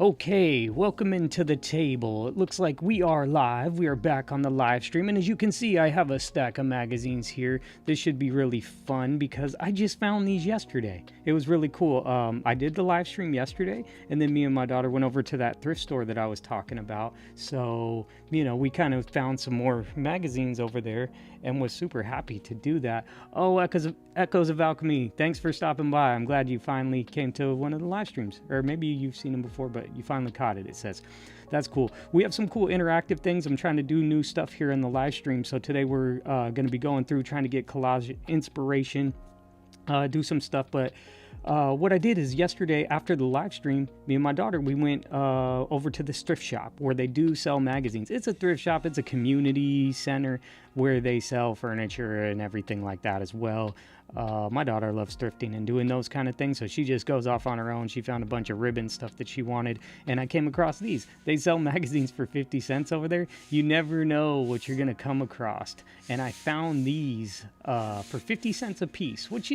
Okay, welcome into the table. It looks like we are live. We are back on the live stream, and as you can see, I have a stack of magazines here. This should be really fun because I just found these yesterday. It was really cool. I did the live stream yesterday, and then me and my daughter went over to that thrift store that I was talking about. So, we kind of found some more magazines over there and was super happy to do that. Oh, Echoes of Alchemy, thanks for stopping by. I'm glad you finally came to one of the live streams, or maybe you've seen them before, but you finally caught it says. That's cool. We have some cool interactive things. I'm trying to do new stuff here in the live stream. So today we're going to be going through trying to get collage inspiration, do some stuff. But what I did is yesterday after the live stream, me and my daughter, we went over to this thrift shop where they do sell magazines. It's a thrift shop. It's a community center where they sell furniture and everything like that as well. My daughter loves thrifting and doing those kind of things, so she just goes off on her own. She found a bunch of ribbon stuff that she wanted, and I came across these. They sell magazines for 50 cents over there. You never know what you're going to come across, and I found these for 50 cents a piece, which,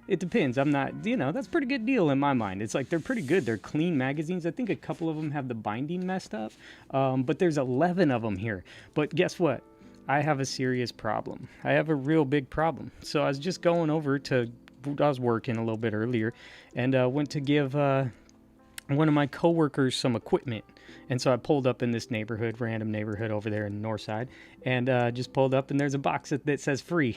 it depends. I'm not, that's a pretty good deal in my mind. It's like they're pretty good. They're clean magazines. I think a couple of them have the binding messed up, but there's 11 of them here. But guess what? I have a serious problem. I have a real big problem. So I was just going over to, I was working a little bit earlier, and went to give one of my coworkers some equipment. And so I pulled up in this neighborhood, random neighborhood over there in the north side, and just pulled up, and there's a box that says free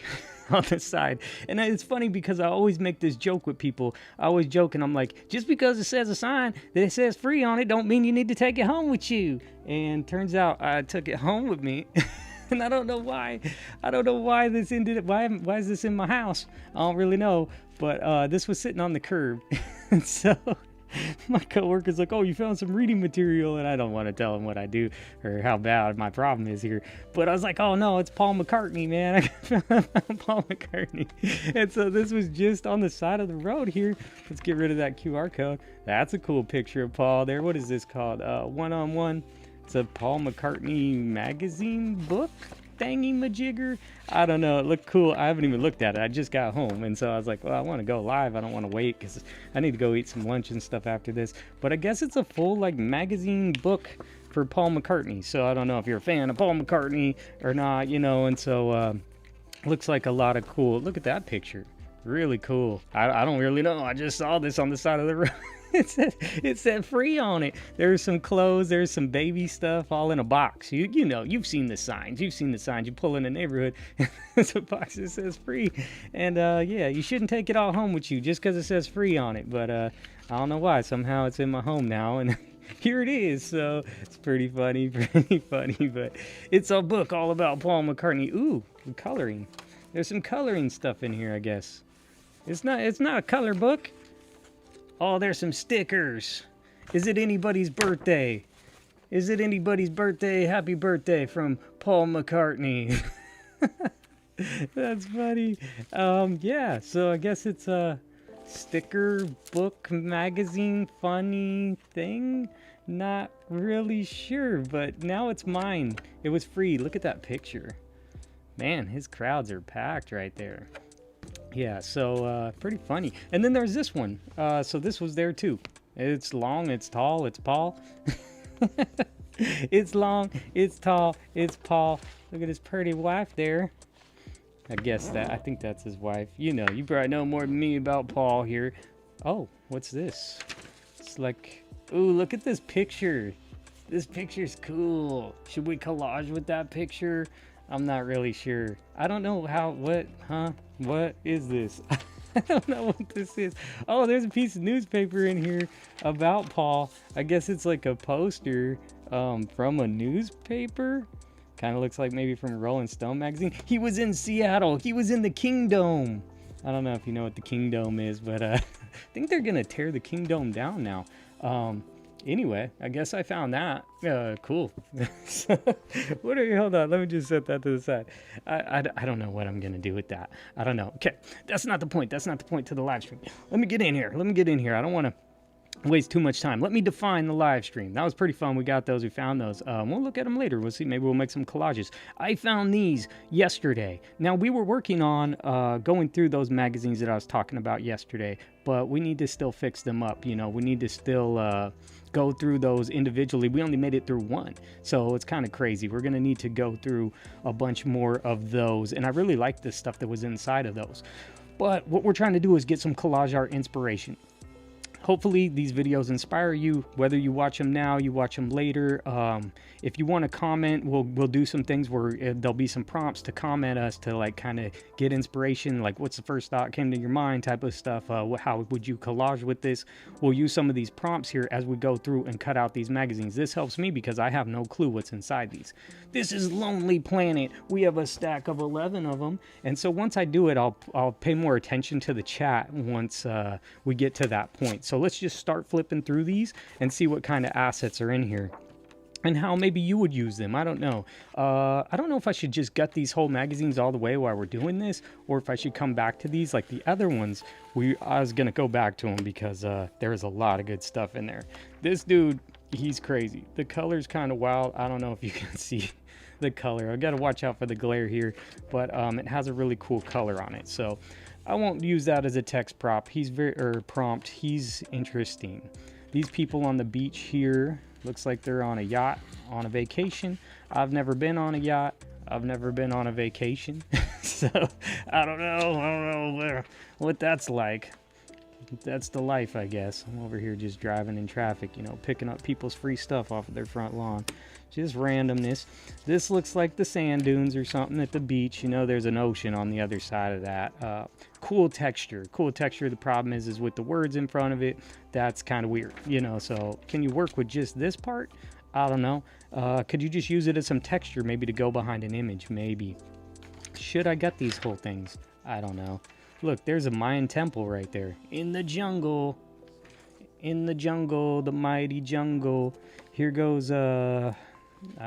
on the side. And it's funny because I always make this joke with people. I always joke, and I'm like, just because it says a sign that it says free on it don't mean you need to take it home with you. And turns out I took it home with me. And I don't know why. I don't know why this ended. Why is this in my house? I don't really know. But this was sitting on the curb. And so my coworker's like, "Oh, you found some reading material," and I don't want to tell him what I do or how bad my problem is here. But I was like, "Oh no, it's Paul McCartney, man! I found Paul McCartney." And so this was just on the side of the road here. Let's get rid of that QR code. That's a cool picture of Paul there. What is this called? One-on-one. It's a Paul McCartney magazine book thingy majigger. I don't know. It looked cool. I haven't even looked at it. I just got home, and so I was like, well, I want to go live. I don't want to wait because I need to go eat some lunch and stuff after this. But I guess it's a full magazine book for Paul McCartney. So I don't know if you're a fan of Paul McCartney or not, and so looks like a lot of cool. Look at that picture. Really cool. I don't really know. I just saw this on the side of the road. It said free on it. There's some clothes, there's some baby stuff all in a box. You've seen the signs. You pull in the neighborhood, there's a box that says free. And you shouldn't take it all home with you just because it says free on it. But I don't know why. Somehow it's in my home now, and here it is. So it's pretty funny. But it's a book all about Paul McCartney. Ooh, coloring. There's some coloring stuff in here, I guess. It's not a color book. Oh, there's some stickers. Is it anybody's birthday? Happy birthday from Paul McCartney. That's funny. So I guess it's a sticker, book, magazine, funny thing. Not really sure, but now it's mine. It was free. Look at that picture. Man, his crowds are packed right there. Yeah, so pretty funny. And then there's this one. So this was there too. It's long, it's tall, it's Paul. It's long, it's tall, it's Paul. Look at his pretty wife there. I think that's his wife. You probably know more than me about Paul here. Oh, what's this? It's like, ooh, look at this picture. This picture's cool. Should we collage with that picture? I'm not really sure. I don't know what is this? I don't know what this is. Oh, there's a piece of newspaper in here about Paul. I guess it's like a poster from a newspaper. Kind of looks like maybe from Rolling Stone magazine. He was in Seattle. He was in the Kingdome. I don't know if you know what the Kingdome is, but I think they're going to tear the Kingdome down now. Anyway, I guess I found that. Cool. Hold on, let me just set that to the side. I don't know what I'm going to do with that. I don't know. Okay, that's not the point. That's not the point to the live stream. Let me get in here. I don't want to waste too much time. Let me define the live stream. That was pretty fun. We got those. We found those. We'll look at them later. We'll see. Maybe we'll make some collages. I found these yesterday. Now, we were working on going through those magazines that I was talking about yesterday, but we need to still fix them up. We need to still go through those individually. We only made it through one, so it's kind of crazy. We're gonna need to go through a bunch more of those, and I really like the stuff that was inside of those. But what we're trying to do is get some collage art inspiration. Hopefully these videos inspire you, whether you watch them now, you watch them later. If you want to comment, we'll do some things where there'll be some prompts to comment us to like kind of get inspiration, like what's the first thought came to your mind type of stuff. How would you collage with this? We'll use some of these prompts here as we go through and cut out these magazines. This helps me because I have no clue what's inside these. This is Lonely Planet. We have a stack of 11 of them. And so once I do it, I'll pay more attention to the chat once we get to that point. So let's just start flipping through these and see what kind of assets are in here and how maybe you would use them. I don't know. I don't know if I should just gut these whole magazines all the way while we're doing this, or if I should come back to these like the other ones. I was gonna go back to them because there's a lot of good stuff in there. This dude, he's crazy. The color's kind of wild. I don't know if you can see the color. I gotta watch out for the glare here, but it has a really cool color on it. So I won't use that as a text prop. Prompt. He's interesting. These people on the beach here, looks like they're on a yacht on a vacation. I've never been on a yacht. I've never been on a vacation. So I don't know what that's like. That's the life, I guess. I'm over here just driving in traffic, you know, picking up people's free stuff off of their front lawn. Just randomness. This looks like the sand dunes or something at the beach. You know, there's an ocean on the other side of that. Cool texture. Cool texture. The problem is with the words in front of it, that's kind of weird, you know. So can you work with just this part? I don't know. Could you just use it as some texture, maybe to go behind an image? Maybe. Should I gut these whole things? I don't know. Look, there's a Mayan temple right there. In the jungle. In the jungle. The mighty jungle. Here goes, I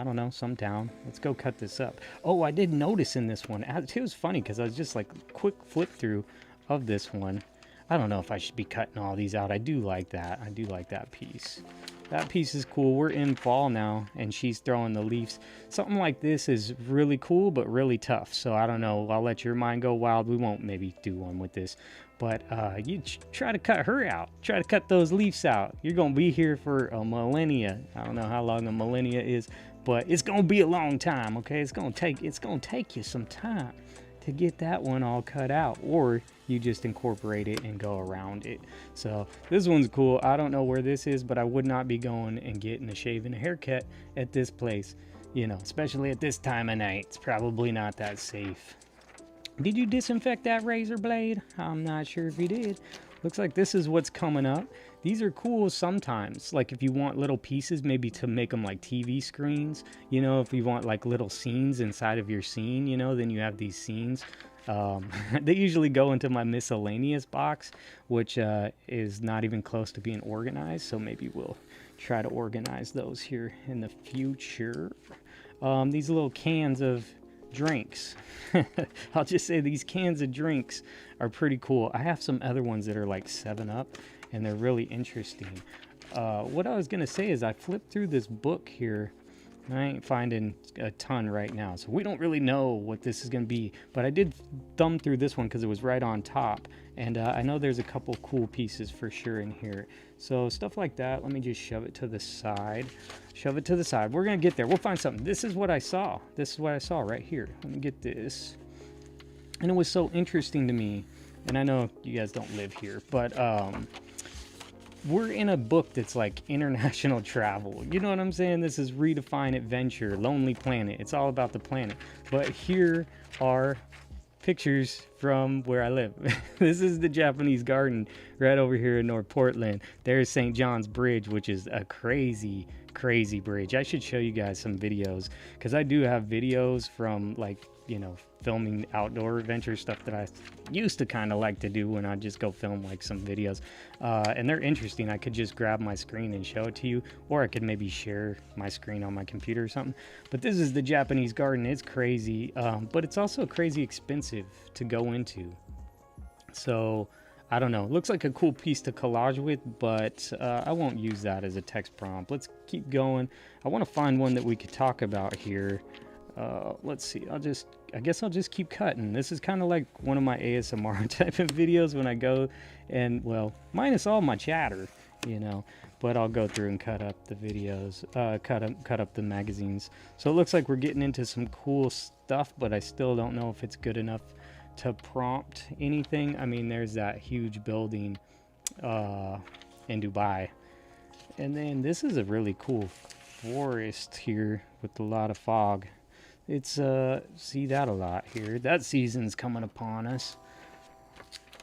don't know, some town. Let's go cut this up. Oh, I did notice in this one. It was funny because I was just like quick flip through of this one. I don't know if I should be cutting all these out. I do like that. I do like that piece. That piece is cool. We're in fall now, and she's throwing the leaves. Something like this is really cool, but really tough. So I don't know. I'll let your mind go wild. We won't maybe do one with this. But you try to cut her out. Try to cut those leaves out. You're going to be here for a millennia. I don't know how long a millennia is, but it's going to be a long time, okay? It's going to take you some time to get that one all cut out, or you just incorporate it and go around it. So this one's cool. I don't know where this is, but I would not be going and getting a shave and a haircut at this place, you know, especially at this time of night. It's probably not that safe. Did you disinfect that razor blade? I'm not sure if you did. Looks like this is what's coming up. These are cool sometimes, like if you want little pieces, maybe to make them like TV screens, you know, if you want like little scenes inside of your scene, you know, then you have these scenes. They usually go into my miscellaneous box, which is not even close to being organized, so maybe we'll try to organize those here in the future. These little cans of drinks. I'll just say these cans of drinks are pretty cool. I have some other ones that are like 7-Up, and they're really interesting. What I was gonna say is I flipped through this book here. I ain't finding a ton right now, so we don't really know what this is gonna be, but I did thumb through this one because it was right on top, and I know there's a couple cool pieces for sure in here. So stuff like that, let me just shove it to the side. Shove it to the side. We're gonna get there. We'll find something. This is what I saw. This is what I saw right here. Let me get this. And it was so interesting to me, and I know you guys don't live here, but we're in a book that's like international travel. You know what I'm saying? This is Redefine Adventure, Lonely Planet. It's all about the planet. But here are pictures from where I live. This is the Japanese garden right over here in North Portland. There's St. John's Bridge, which is a crazy bridge. I should show you guys some videos, because I do have videos from, like, you know, filming outdoor adventure stuff that I used to kind of like to do when I just go film like some videos, and they're interesting. I could just grab my screen and show it to you, or I could maybe share my screen on my computer or something. But this is the Japanese garden. It's crazy, but it's also crazy expensive to go into. So I don't know. It looks like a cool piece to collage with, but I won't use that as a text prompt. Let's keep going. I want to find one that we could talk about here. Let's see. I guess I'll just keep cutting. This is kind of like one of my ASMR type of videos when I go and, well, minus all my chatter, you know, but I'll go through and cut up the videos, cut up the magazines. So it looks like we're getting into some cool stuff, but I still don't know if it's good enough to prompt anything. I mean, there's that huge building in Dubai, and then this is a really cool forest here with a lot of fog. It's see that a lot here. That season's coming upon us.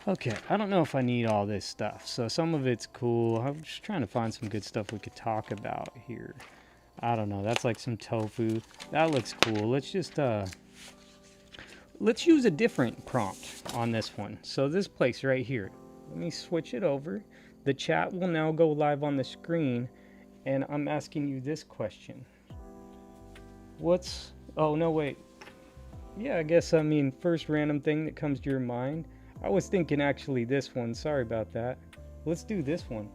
Okay, I don't know if I need all this stuff, so some of it's cool. I'm just trying to find some good stuff we could talk about here. I don't know, that's like some tofu. That looks cool. Let's just let's use a different prompt on this one. So this place right here, let me switch it over. The chat will now go live on the screen, and I'm asking you this question. What's, oh no, wait. Yeah, I guess, I mean, first random thing that comes to your mind. I was thinking actually this one, sorry about that. Let's do this one.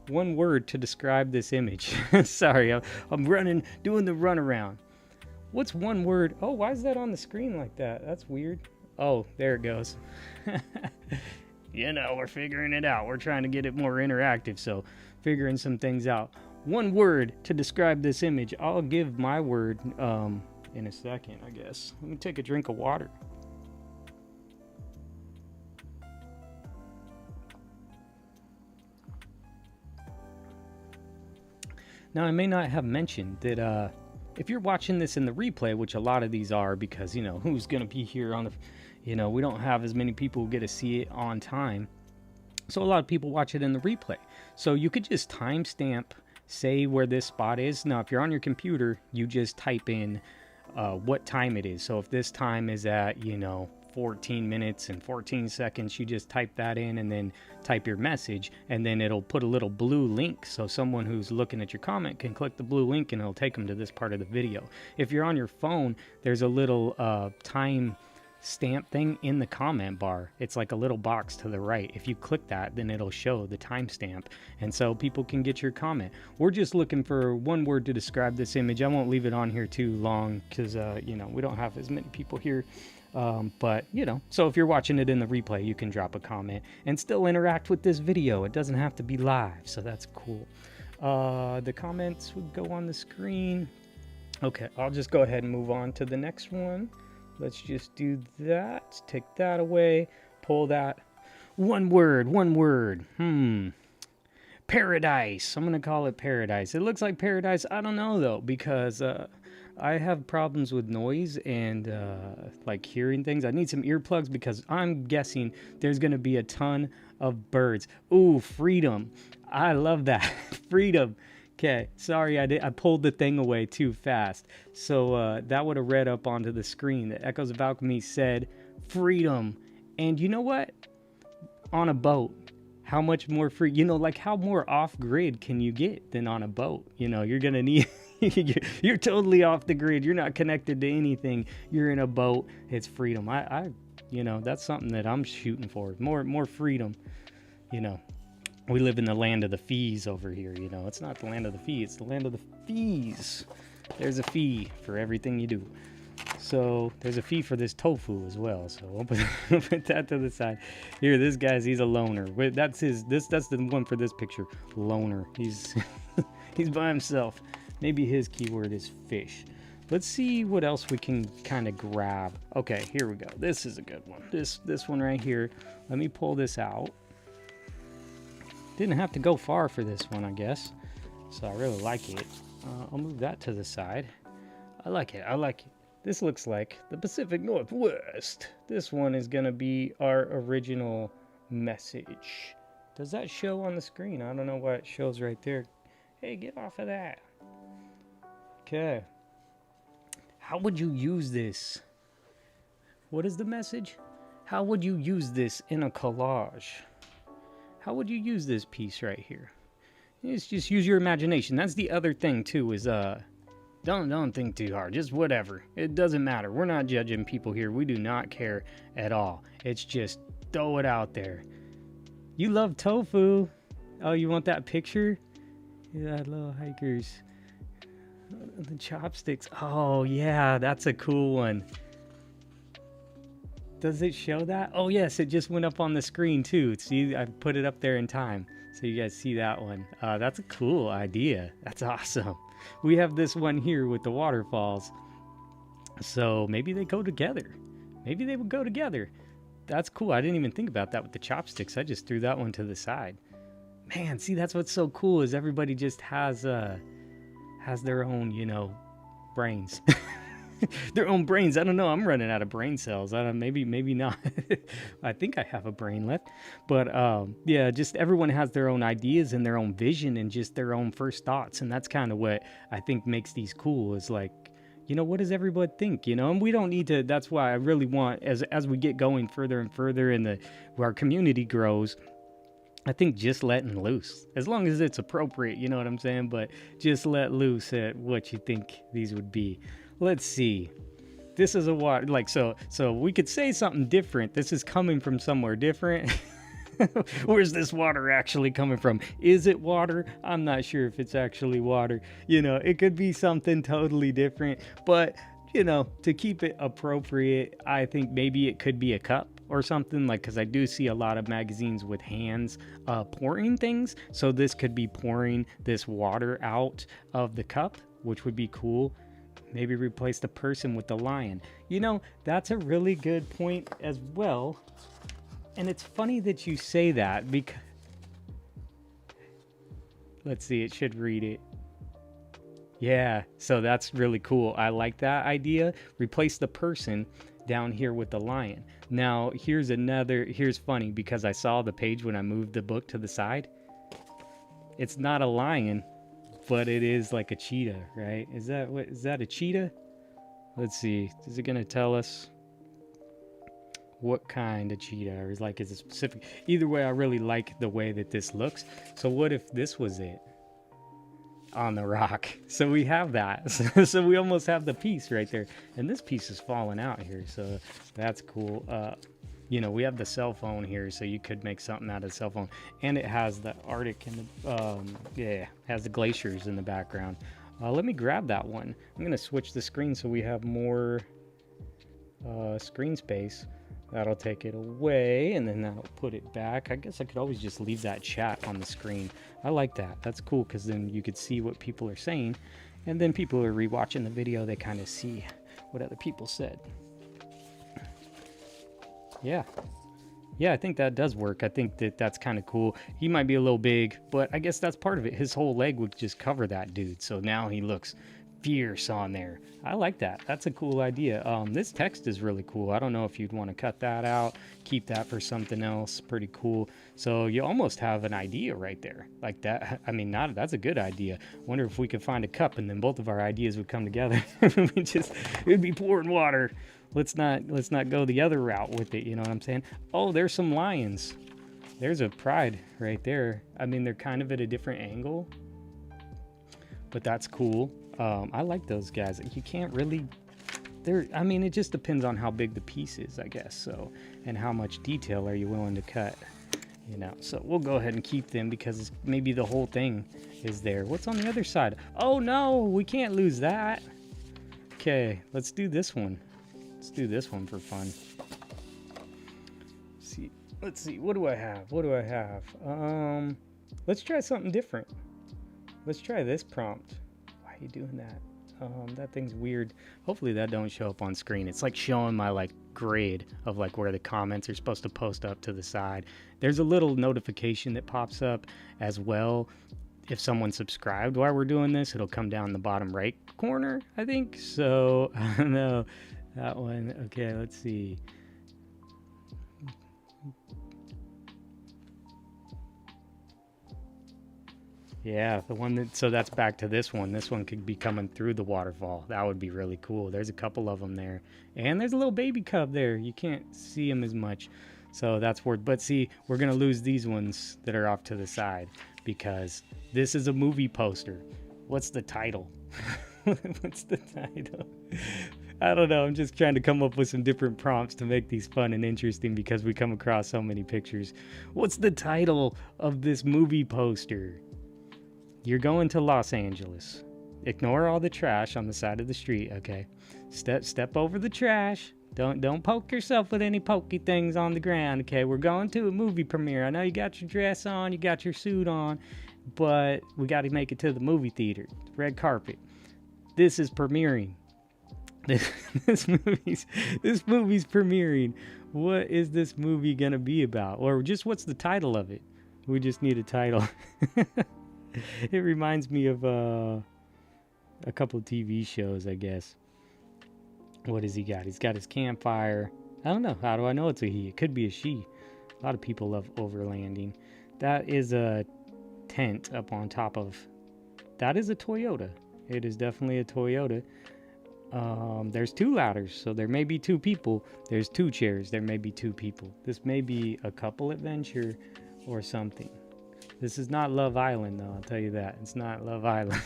One word to describe this image. Sorry, I'm running, doing the runaround. What's one word? Oh, why is that on the screen like that? That's weird. Oh, there it goes. You know, we're figuring it out. We're trying to get it more interactive, so figuring some things out. One word to describe this image. I'll give my word in a second, I guess. Let me take a drink of water. Now, I may not have mentioned that if you're watching this in the replay, which a lot of these are, because, you know, who's going to be here on the, you know, we don't have as many people who get to see it on time. So a lot of people watch it in the replay. So you could just timestamp, say where this spot is. Now, if you're on your computer, you just type in what time it is. So if this time is at, you know, 14 minutes and 14 seconds, you just type that in and then type your message, and then it'll put a little blue link, so someone who's looking at your comment can click the blue link and it'll take them to this part of the video. If you're on your phone, there's a little time stamp thing in the comment bar. It's like a little box to the right. If you click that, then it'll show the timestamp, and so people can get your comment. We're just looking for one word to describe this image. I won't leave it on here too long because you know, we don't have as many people here. But you know, so if you're watching it in the replay, you can drop a comment and still interact with this video. It doesn't have to be live, so that's cool. The comments would go on the screen. Okay, I'll just go ahead and move on to the next one. Let's just do that. Take that away. Pull that. One word. Paradise. I'm gonna call it paradise. It looks like paradise. I don't know though, because I have problems with noise and like hearing things. I need some earplugs because I'm guessing there's going to be a ton of birds. Ooh, freedom. I love that. Freedom. Okay, sorry, I pulled the thing away too fast. So that would have read up onto the screen that Echoes of Alchemy said freedom. And you know what? On a boat. How much more free, you know, like how more off-grid can you get than on a boat? You know, you're going to need, you're totally off the grid. You're not connected to anything. You're in a boat. It's freedom. I you know, that's something that I'm shooting for. More freedom. You know, we live in the land of the fees over here. You know, it's not the land of the fee. It's the land of the fees. There's a fee for everything you do. So there's a fee for this tofu as well. So we'll put that to the side. Here, this guy's, he's a loner. That's the one for this picture. Loner. He's he's by himself. Maybe his keyword is fish. Let's see what else we can kind of grab. Okay, here we go. This is a good one. This one right here. Let me pull this out. Didn't have to go far for this one, I guess. So I really like it. I'll move that to the side. I like it. This looks like the Pacific Northwest. This one is going to be our original message. Does that show on the screen? I don't know why it shows right there. Hey, get off of that. Okay. How would you use this? What is the message? How would you use this in a collage? How would you use this piece right here? It's just use your imagination. That's the other thing too, is don't think too hard. Just whatever. It doesn't matter. We're not judging people here. We do not care at all. It's just throw it out there. You love tofu. Oh, you want that picture? Yeah, little hikers. The chopsticks. Oh, yeah, that's a cool one. Does it show that? Oh yes, it just went up on the screen too. See, I put it up there in time. So you guys see that one. That's a cool idea. That's awesome. We have this one here with the waterfalls. So maybe they go together. Maybe they would go together. That's cool. I didn't even think about that with the chopsticks. I just threw that one to the side. Man, see, that's what's so cool is everybody just has their own, you know, brains. Their own brains. I don't know. I'm running out of brain cells. I don't. Maybe not. I think I have a brain left. But yeah, just everyone has their own ideas and their own vision and just their own first thoughts. And that's kind of what I think makes these cool. Is like, you know, what does everybody think? You know, and we don't need to. That's why I really want as we get going further and further and where our community grows. I think just letting loose, as long as it's appropriate. You know what I'm saying? But just let loose at what you think these would be. Let's see. This is a water, like, so we could say something different. This is coming from somewhere different. Where's this water actually coming from? Is it water? I'm not sure if it's actually water. You know, it could be something totally different. But, you know, to keep it appropriate, I think maybe it could be a cup or something, like, because I do see a lot of magazines with hands pouring things. So this could be pouring this water out of the cup, which would be cool. Maybe replace the person with the lion. You know, that's a really good point as well. And it's funny that you say that because... Let's see, it should read it. Yeah, so that's really cool. I like that idea. Replace the person down here with the lion. Now, here's funny because I saw the page when I moved the book to the side. It's not a lion. But it is like a cheetah, right? Is that a cheetah? Let's see. Is it gonna tell us what kind of cheetah, or is it specific? Either way, I really like the way that this looks. So what if this was it on the rock? So we have that. So we almost have the piece right there, and this piece is falling out here. So that's cool. You know, we have the cell phone here, so you could make something out of the cell phone. And it has the Arctic and has the glaciers in the background. Let me grab that one. I'm gonna switch the screen so we have more screen space. That'll take it away, and then that'll put it back. I guess I could always just leave that chat on the screen. I like that. That's cool, because then you could see what people are saying. And then people are rewatching the video, they kind of see what other people said. Yeah, I think that does work. I think that's kind of cool. He might be a little big, but I guess that's part of it. His whole leg would just cover that dude. So now he looks fierce on there. I like that. That's a cool idea. This text is really cool. I don't know if you'd want to cut that out, keep that for something else. Pretty cool. So you almost have an idea right there like that. I mean, that's a good idea. Wonder if we could find a cup and then both of our ideas would come together. It'd be pouring water. Let's not go the other route with it, you know what I'm saying? Oh, there's some lions. There's a pride right there. I mean, they're kind of at a different angle, but that's cool. I like those guys. You can't really... I mean, it just depends on how big the piece is, I guess, so, and how much detail are you willing to cut, you know? So we'll go ahead and keep them because maybe the whole thing is there. What's on the other side? Oh, no, we can't lose that. Okay, let's do this one. Let's do this one for fun. Let's see. What do I have? Let's try something different. Let's try this prompt. Why are you doing that? That thing's weird. Hopefully that don't show up on screen. It's like showing my grade of where the comments are supposed to post up to the side. There's a little notification that pops up as well. If someone subscribed while we're doing this, it'll come down the bottom right corner, I think. So I don't know. That one. Okay, let's see. Yeah, the one that, so that's back to this one. This one could be coming through the waterfall. That would be really cool. There's a couple of them there. And there's a little baby cub there. You can't see him as much. So that's worth, but see, we're going to lose these ones that are off to the side because this is a movie poster. What's the title? What's the title? I don't know. I'm just trying to come up with some different prompts to make these fun and interesting because we come across so many pictures. What's the title of this movie poster? You're going to Los Angeles. Ignore all the trash on the side of the street, okay? Step over the trash. Don't poke yourself with any pokey things on the ground, okay? We're going to a movie premiere. I know you got your dress on, you got your suit on, but we got to make it to the movie theater. Red carpet. This is premiering. This movie's premiering. What is this movie gonna be about? Or just what's the title of it? We just need a title. It reminds me of a couple of TV shows, I guess. What has he got? He's got his campfire. I don't know. How do I know it's a he? It could be a she. A lot of people love overlanding. That is a tent up on top of... That is a Toyota. It is definitely a Toyota. There's 2 ladders, so there may be 2 people. There's 2 chairs. There may be 2 people. This may be a couple adventure or something. This is not Love Island, though. I'll tell you that. It's not Love Island.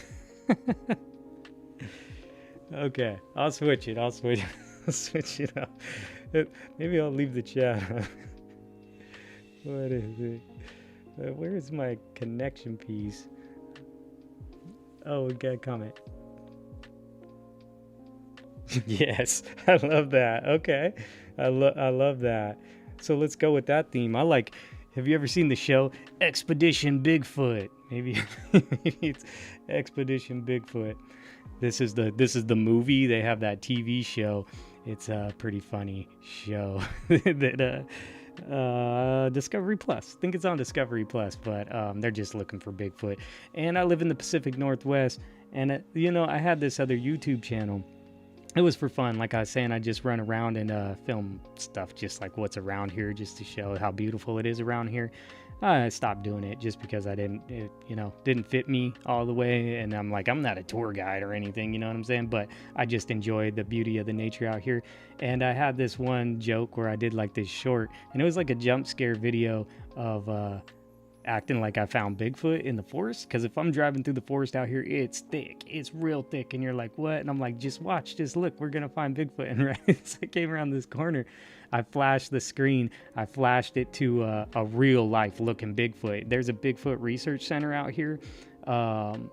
Okay, I'll switch it. I'll switch it up. Maybe I'll leave the chat up. What is it? Where's my connection piece? Oh, we got a comment. Yes, I love that. Okay, I love that. So let's go with that theme. Have you ever seen the show Expedition Bigfoot? Maybe it's Expedition Bigfoot. This is the movie. They have that TV show. It's a pretty funny show that Discovery Plus. I think it's on Discovery Plus, but they're just looking for Bigfoot. And I live in the Pacific Northwest, and I had this other YouTube channel. It was for fun. Like I was saying, I just run around and film stuff just like what's around here, just to show how beautiful it is around here. I stopped doing it just because it didn't fit me all the way. And I'm not a tour guide or anything, you know what I'm saying? But I just enjoyed the beauty of the nature out here. And I had this one joke where I did like this short, and it was like a jump scare video of acting like I found Bigfoot in the forest. Because if I'm driving through the forest out here, it's thick. It's real thick. And you're like, what? And I'm like, just watch, just look, we're going to find Bigfoot. And right as I came around this corner, I flashed the screen. I flashed it to a real life looking Bigfoot. There's a Bigfoot research center out here on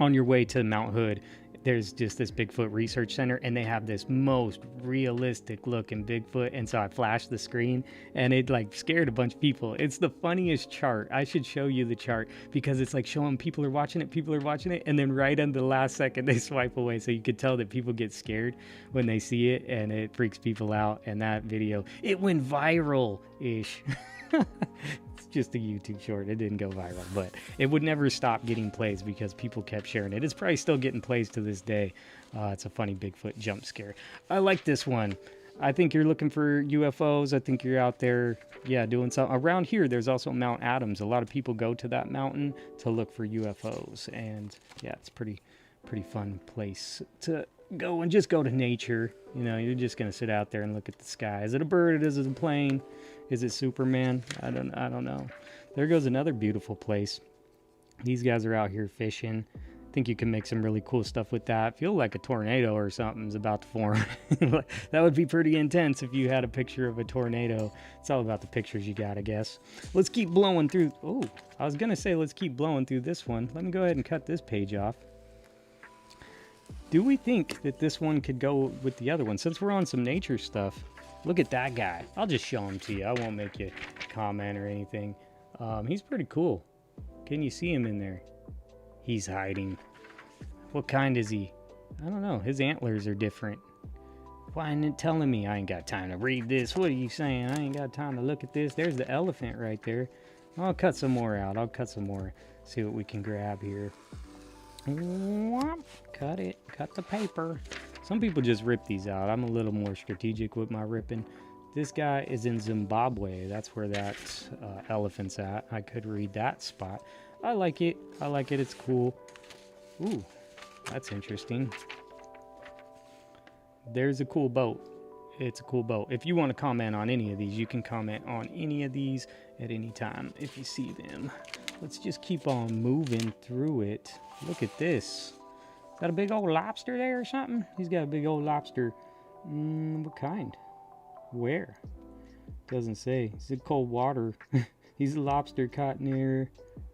your way to Mount Hood. There's just this Bigfoot research center, and they have this most realistic looking Bigfoot. And so I flashed the screen, and it scared a bunch of people. It's the funniest chart. I should show you the chart, because it's showing people are watching it, and then right on the last second they swipe away. So you could tell that people get scared when they see it, and it freaks people out. And that video, it went viral-ish. It's just a YouTube short. It didn't go viral, but it would never stop getting plays because people kept sharing it. It's probably still getting plays to this day. It's a funny Bigfoot jump scare. I like this one. I think you're looking for UFOs. I think you're out there, doing something. Around here, there's also Mount Adams. A lot of people go to that mountain to look for UFOs. And it's pretty fun place to go and just go to nature. You're just going to sit out there and look at the sky. Is it a bird? Is it a plane? Is it Superman? I don't know. There goes another beautiful place. These guys are out here fishing. I think you can make some really cool stuff with that. Feel like a tornado or something's about to form. That would be pretty intense if you had a picture of a tornado. It's all about the pictures you got, I guess. Let's keep blowing through. Oh, I was going to say let's keep blowing through this one. Let me go ahead and cut this page off. Do we think that this one could go with the other one? Since we're on some nature stuff, look at that guy. I'll just show him to you. I won't make you comment or anything. He's pretty cool. Can you see him in there? He's hiding. What kind is he? I don't know. His antlers are different. Why ain't it telling me? I ain't got time to read this. What are you saying? I ain't got time to look at this. There's the elephant right there. I'll cut some more out. I'll cut some more. See what we can grab here. Cut it. Cut the paper. Some people just rip these out. I'm a little more strategic with my ripping. This guy is in Zimbabwe. That's where that elephant's at. I could read that spot. I like it. I like it. It's cool. Ooh, that's interesting. There's a cool boat. It's a cool boat. If you want to comment on any of these, you can comment on any of these at any time if you see them. Let's just keep on moving through it. Look at this. Got a big old lobster there or something? He's got a big old lobster. What kind? Where? Doesn't say. Is it cold water? He's a lobster caught near...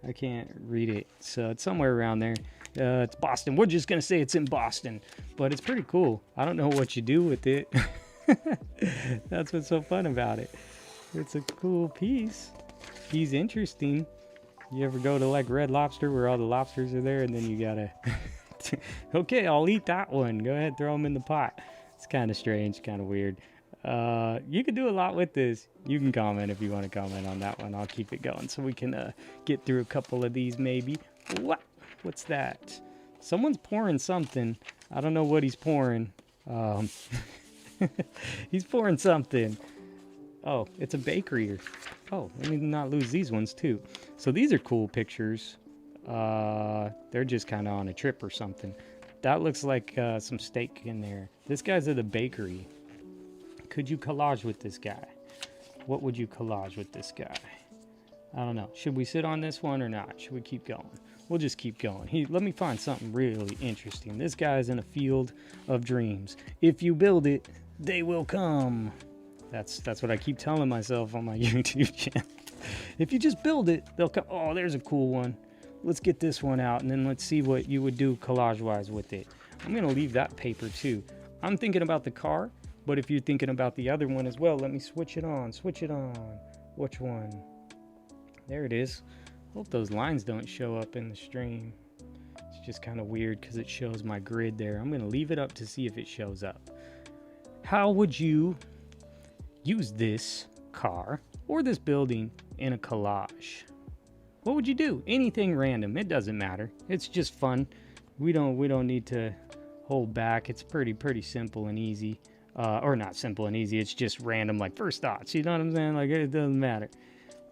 I can't read it. So it's somewhere around there. It's Boston. We're just going to say it's in Boston. But it's pretty cool. I don't know what you do with it. That's what's so fun about it. It's a cool piece. He's interesting. You ever go to like Red Lobster where all the lobsters are there and then you gotta okay, I'll eat that one. Go ahead, throw them in the pot. It's kind of strange, kind of weird. You can do a lot with this. You can comment if you want to comment on that one. I'll keep it going so we can get through a couple of these maybe. What's that? Someone's pouring something. I don't know what he's pouring. He's pouring something. Oh, it's a bakery. Oh, let me not lose these ones too. So these are cool pictures. They're just kind of on a trip or something. That looks like some steak in there. This guy's at a bakery. Could you collage with this guy? What would you collage with this guy? I don't know. Should we sit on this one or not? Should we keep going? We'll just keep going. Let me find something really interesting. This guy's in a field of dreams. If you build it, they will come. That's what I keep telling myself on my YouTube channel. If you just build it, they'll come. Oh, there's a cool one. Let's get this one out, and then let's see what you would do collage-wise with it. I'm going to leave that paper, too. I'm thinking about the car, but if you're thinking about the other one as well, let me switch it on. Switch it on. Which one? There it is. Hope those lines don't show up in the stream. It's just kind of weird because it shows my grid there. I'm going to leave it up to see if it shows up. How would you use this car or this building in a collage? What would you do? Anything random. It doesn't matter. It's just fun. We don't need to hold back. It's pretty simple and easy. Or not simple and easy. It's just random, like first thoughts. You know what I'm saying? Like it doesn't matter.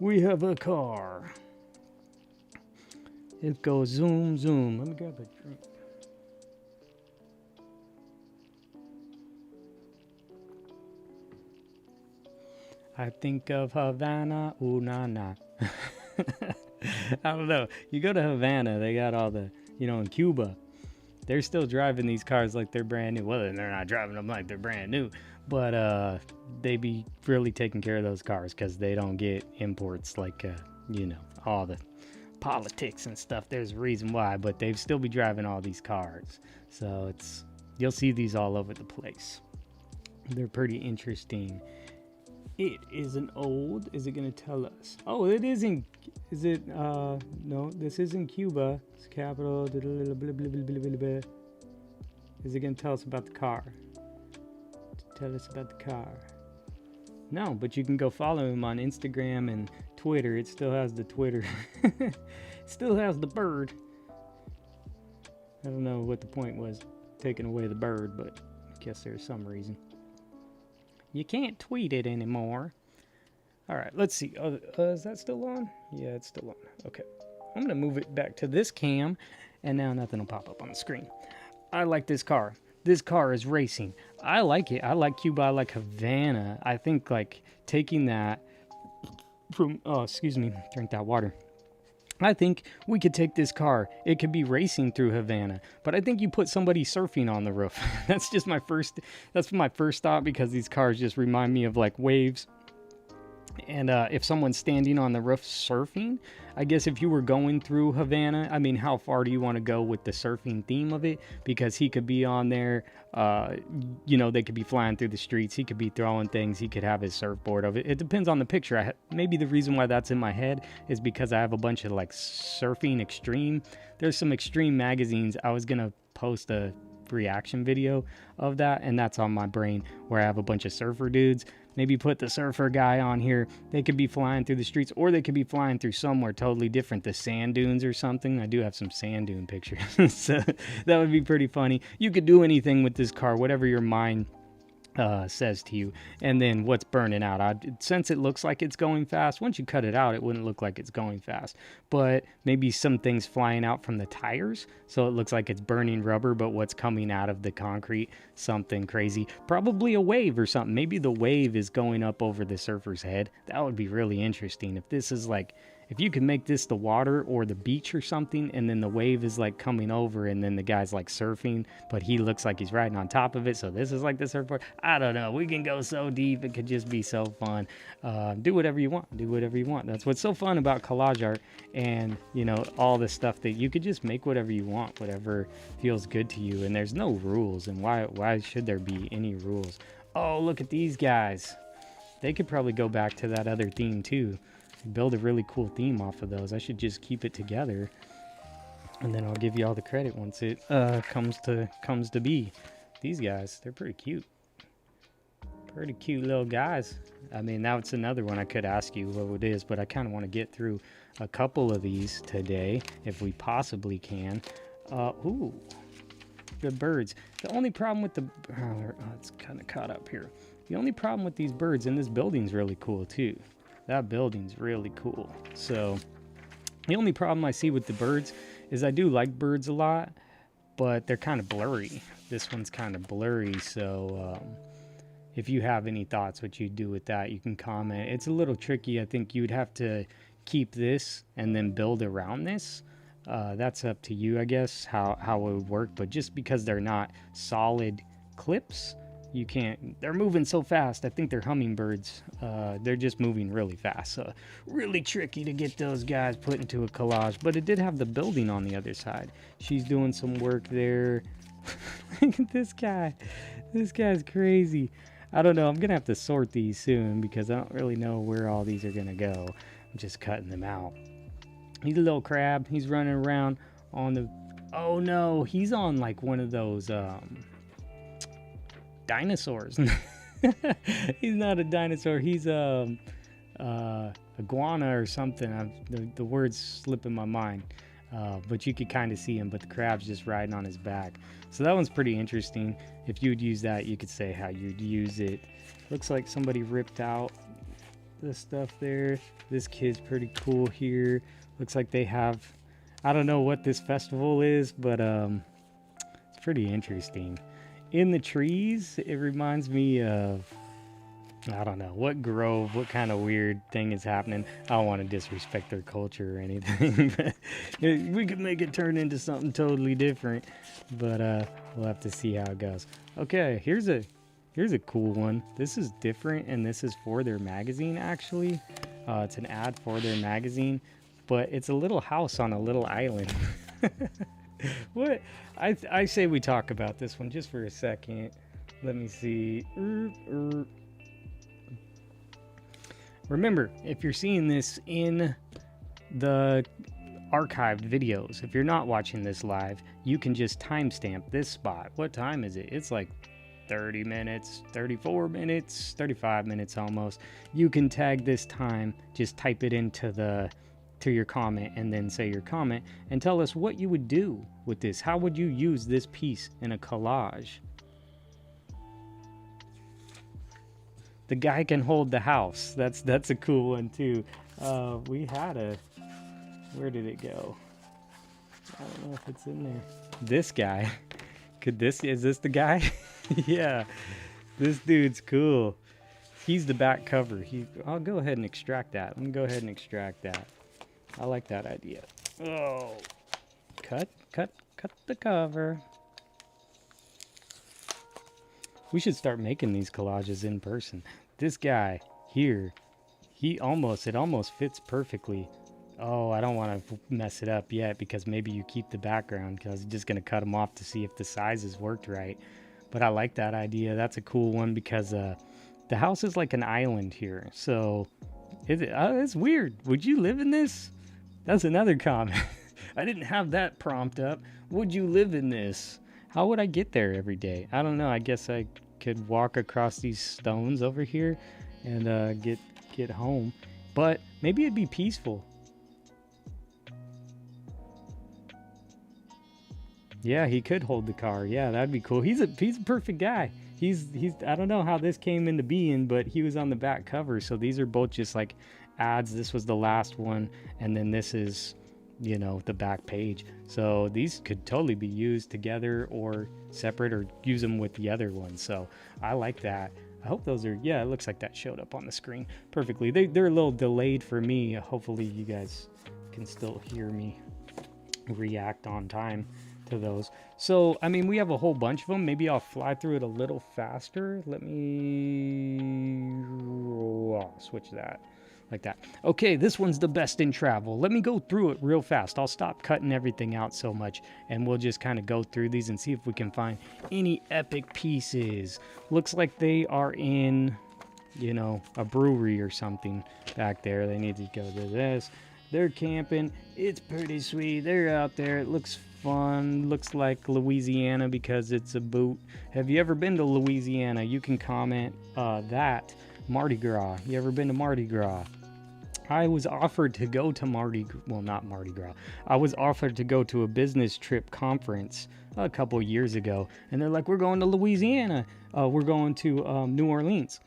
We have a car. It goes zoom, zoom. Let me grab a drink. I think of Havana, ooh, nah, nah. I don't know. You go to Havana, they got all the, in Cuba, they're still driving these cars like they're brand new. Well, they're not driving them like they're brand new, but they be really taking care of those cars because they don't get imports like, all the politics and stuff. There's a reason why, but they'd still be driving all these cars. So you'll see these all over the place. They're pretty interesting. It is an old, is it going to tell us? Oh, it isn't, no, this isn't Cuba. It's capital, is it going to tell us about the car? Tell us about the car. No, but you can go follow him on Instagram and Twitter. It still has the Twitter. It still has the bird. I don't know what the point was, taking away the bird, but I guess there's some reason. You can't tweet it anymore. All right, let's see. Is that still on? Yeah, it's still on. Okay. I'm going to move it back to this cam, and now nothing will pop up on the screen. I like this car. This car is racing. I like it. I like Cuba. I like Havana. I think, like, taking that from... Oh, excuse me. Drink that water. I think we could take this car. It could be racing through Havana, but I think you put somebody surfing on the roof. That's my first thought, because these cars just remind me of like waves. And if someone's standing on the roof surfing, I guess if you were going through Havana, I mean, how far do you want to go with the surfing theme of it? Because he could be on there, they could be flying through the streets. He could be throwing things. He could have his surfboard of it. It depends on the picture. Maybe the reason why that's in my head is because I have a bunch of like surfing extreme. There's some extreme magazines. I was going to post a reaction video of that, and that's on my brain, where I have a bunch of surfer dudes. Maybe put the surfer guy on here. They could be flying through the streets, or they could be flying through somewhere totally different, the sand dunes or something. I do have some sand dune pictures, so that would be pretty funny. You could do anything with this car, whatever your mind says to you. And then what's burning out? Since it looks like it's going fast, once you cut it out, it wouldn't look like it's going fast. But maybe some things flying out from the tires, so it looks like it's burning rubber, but what's coming out of the concrete, something crazy. Probably a wave or something. Maybe the wave is going up over the surfer's head. That would be really interesting. If this is like, if you could make this the water or the beach or something, and then the wave is like coming over, and then the guy's like surfing, but he looks like he's riding on top of it, so this is like the surfboard. I don't know. We can go so deep. It could just be so fun. Do whatever you want. Do whatever you want. That's what's so fun about collage art, and all the stuff that you could just make whatever you want, whatever feels good to you, and there's no rules. And why should there be any rules? Oh, look at these guys. They could probably go back to that other theme too. Build a really cool theme off of those. I should just keep it together, and then I'll give you all the credit once it comes to be. These guys, they're pretty cute. Pretty cute little guys. I mean, now it's another one I could ask you what it is, but I kind of want to get through a couple of these today, if we possibly can. Ooh, the birds. The only problem with the... it's kind of caught up here. The only problem with these birds, and this building's really cool too. That building's really cool. So, the only problem I see with the birds is I do like birds a lot, but they're kind of blurry. This one's kind of blurry, so... if you have any thoughts what you'd do with that, you can comment. It's a little tricky. I think you'd have to keep this and then build around this. That's up to you, I guess, how it would work. But just because they're not solid clips, you can't... They're moving so fast. I think they're hummingbirds. They're just moving really fast. So really tricky to get those guys put into a collage. But it did have the building on the other side. She's doing some work there. Look at this guy. This guy's crazy. I don't know. I'm going to have to sort these soon because I don't really know where all these are going to go. I'm just cutting them out. He's a little crab. He's running around on the... Oh, no. He's on like one of those dinosaurs. He's not a dinosaur. He's iguana or something. The word's slipping my mind. But you could kind of see him, but the crab's just riding on his back. So that one's pretty interesting. If you would use that, you could say how you'd use it. Looks like somebody ripped out the stuff there. This kid's pretty cool here. Looks like they have... I don't know what this festival is, but it's pretty interesting. In the trees, it reminds me of... I don't know what grove, what kind of weird thing is happening. I don't want to disrespect their culture or anything, but we could make it turn into something totally different. But we'll have to see how it goes. Okay, here's a cool one. This is different, and this is for their magazine. Actually, it's an ad for their magazine, but it's a little house on a little island. What? I say we talk about this one just for a second. Let me see. Remember, if you're seeing this in the archived videos, if you're not watching this live, you can just timestamp this spot. What time is it? It's like 30 minutes, 34 minutes, 35 minutes almost. You can tag this time, just type it into your comment and then say your comment and tell us what you would do with this. How would you use this piece in a collage? The guy can hold the house. That's a cool one too. We had a... Where did it go? I don't know if it's in there. This guy. Is this the guy? Yeah. This dude's cool. He's the back cover. I'll go ahead and extract that. Let me go ahead and extract that. I like that idea. Oh. Cut the cover. We should start making these collages in person. This guy here, it almost fits perfectly. Oh, I don't want to mess it up yet because maybe you keep the background because I'm just going to cut them off to see if the sizes worked right. But I like that idea. That's a cool one because the house is like an island here. So it's weird. Would you live in this? That's another comment. I didn't have that prompt up. Would you live in this? How would I get there every day? I don't know. I guess I could walk across these stones over here and get home. But maybe it'd be peaceful. Yeah, he could hold the car. Yeah, that'd be cool. He's a perfect guy. He's I don't know how this came into being, but he was on the back cover. So these are both just like ads. This was the last one, and then this is, you know, the back page. So these could totally be used together or separate or use them with the other one. So I like that. I hope those are, yeah, it looks like that showed up on the screen perfectly. They're a little delayed for me. Hopefully you guys can still hear me react on time to those. So, I mean, we have a whole bunch of them. Maybe I'll fly through it a little faster. Let me switch that. like that. Okay, this one's the best in travel. Let me go through it real fast. I'll stop cutting everything out so much, and we'll just kind of go through these and see if we can find any epic pieces. Looks like they are in, you know, a brewery or something back there. They need to go to this. They're camping. It's pretty sweet. They're out there. It looks fun. Looks like Louisiana because it's a boot. Have you ever been to Louisiana? You can comment that. Mardi Gras. You ever been to Mardi Gras? I was offered to go to not Mardi Gras. I was offered to go to a business trip conference a couple years ago, and they're like, we're going to Louisiana. We're going to New Orleans.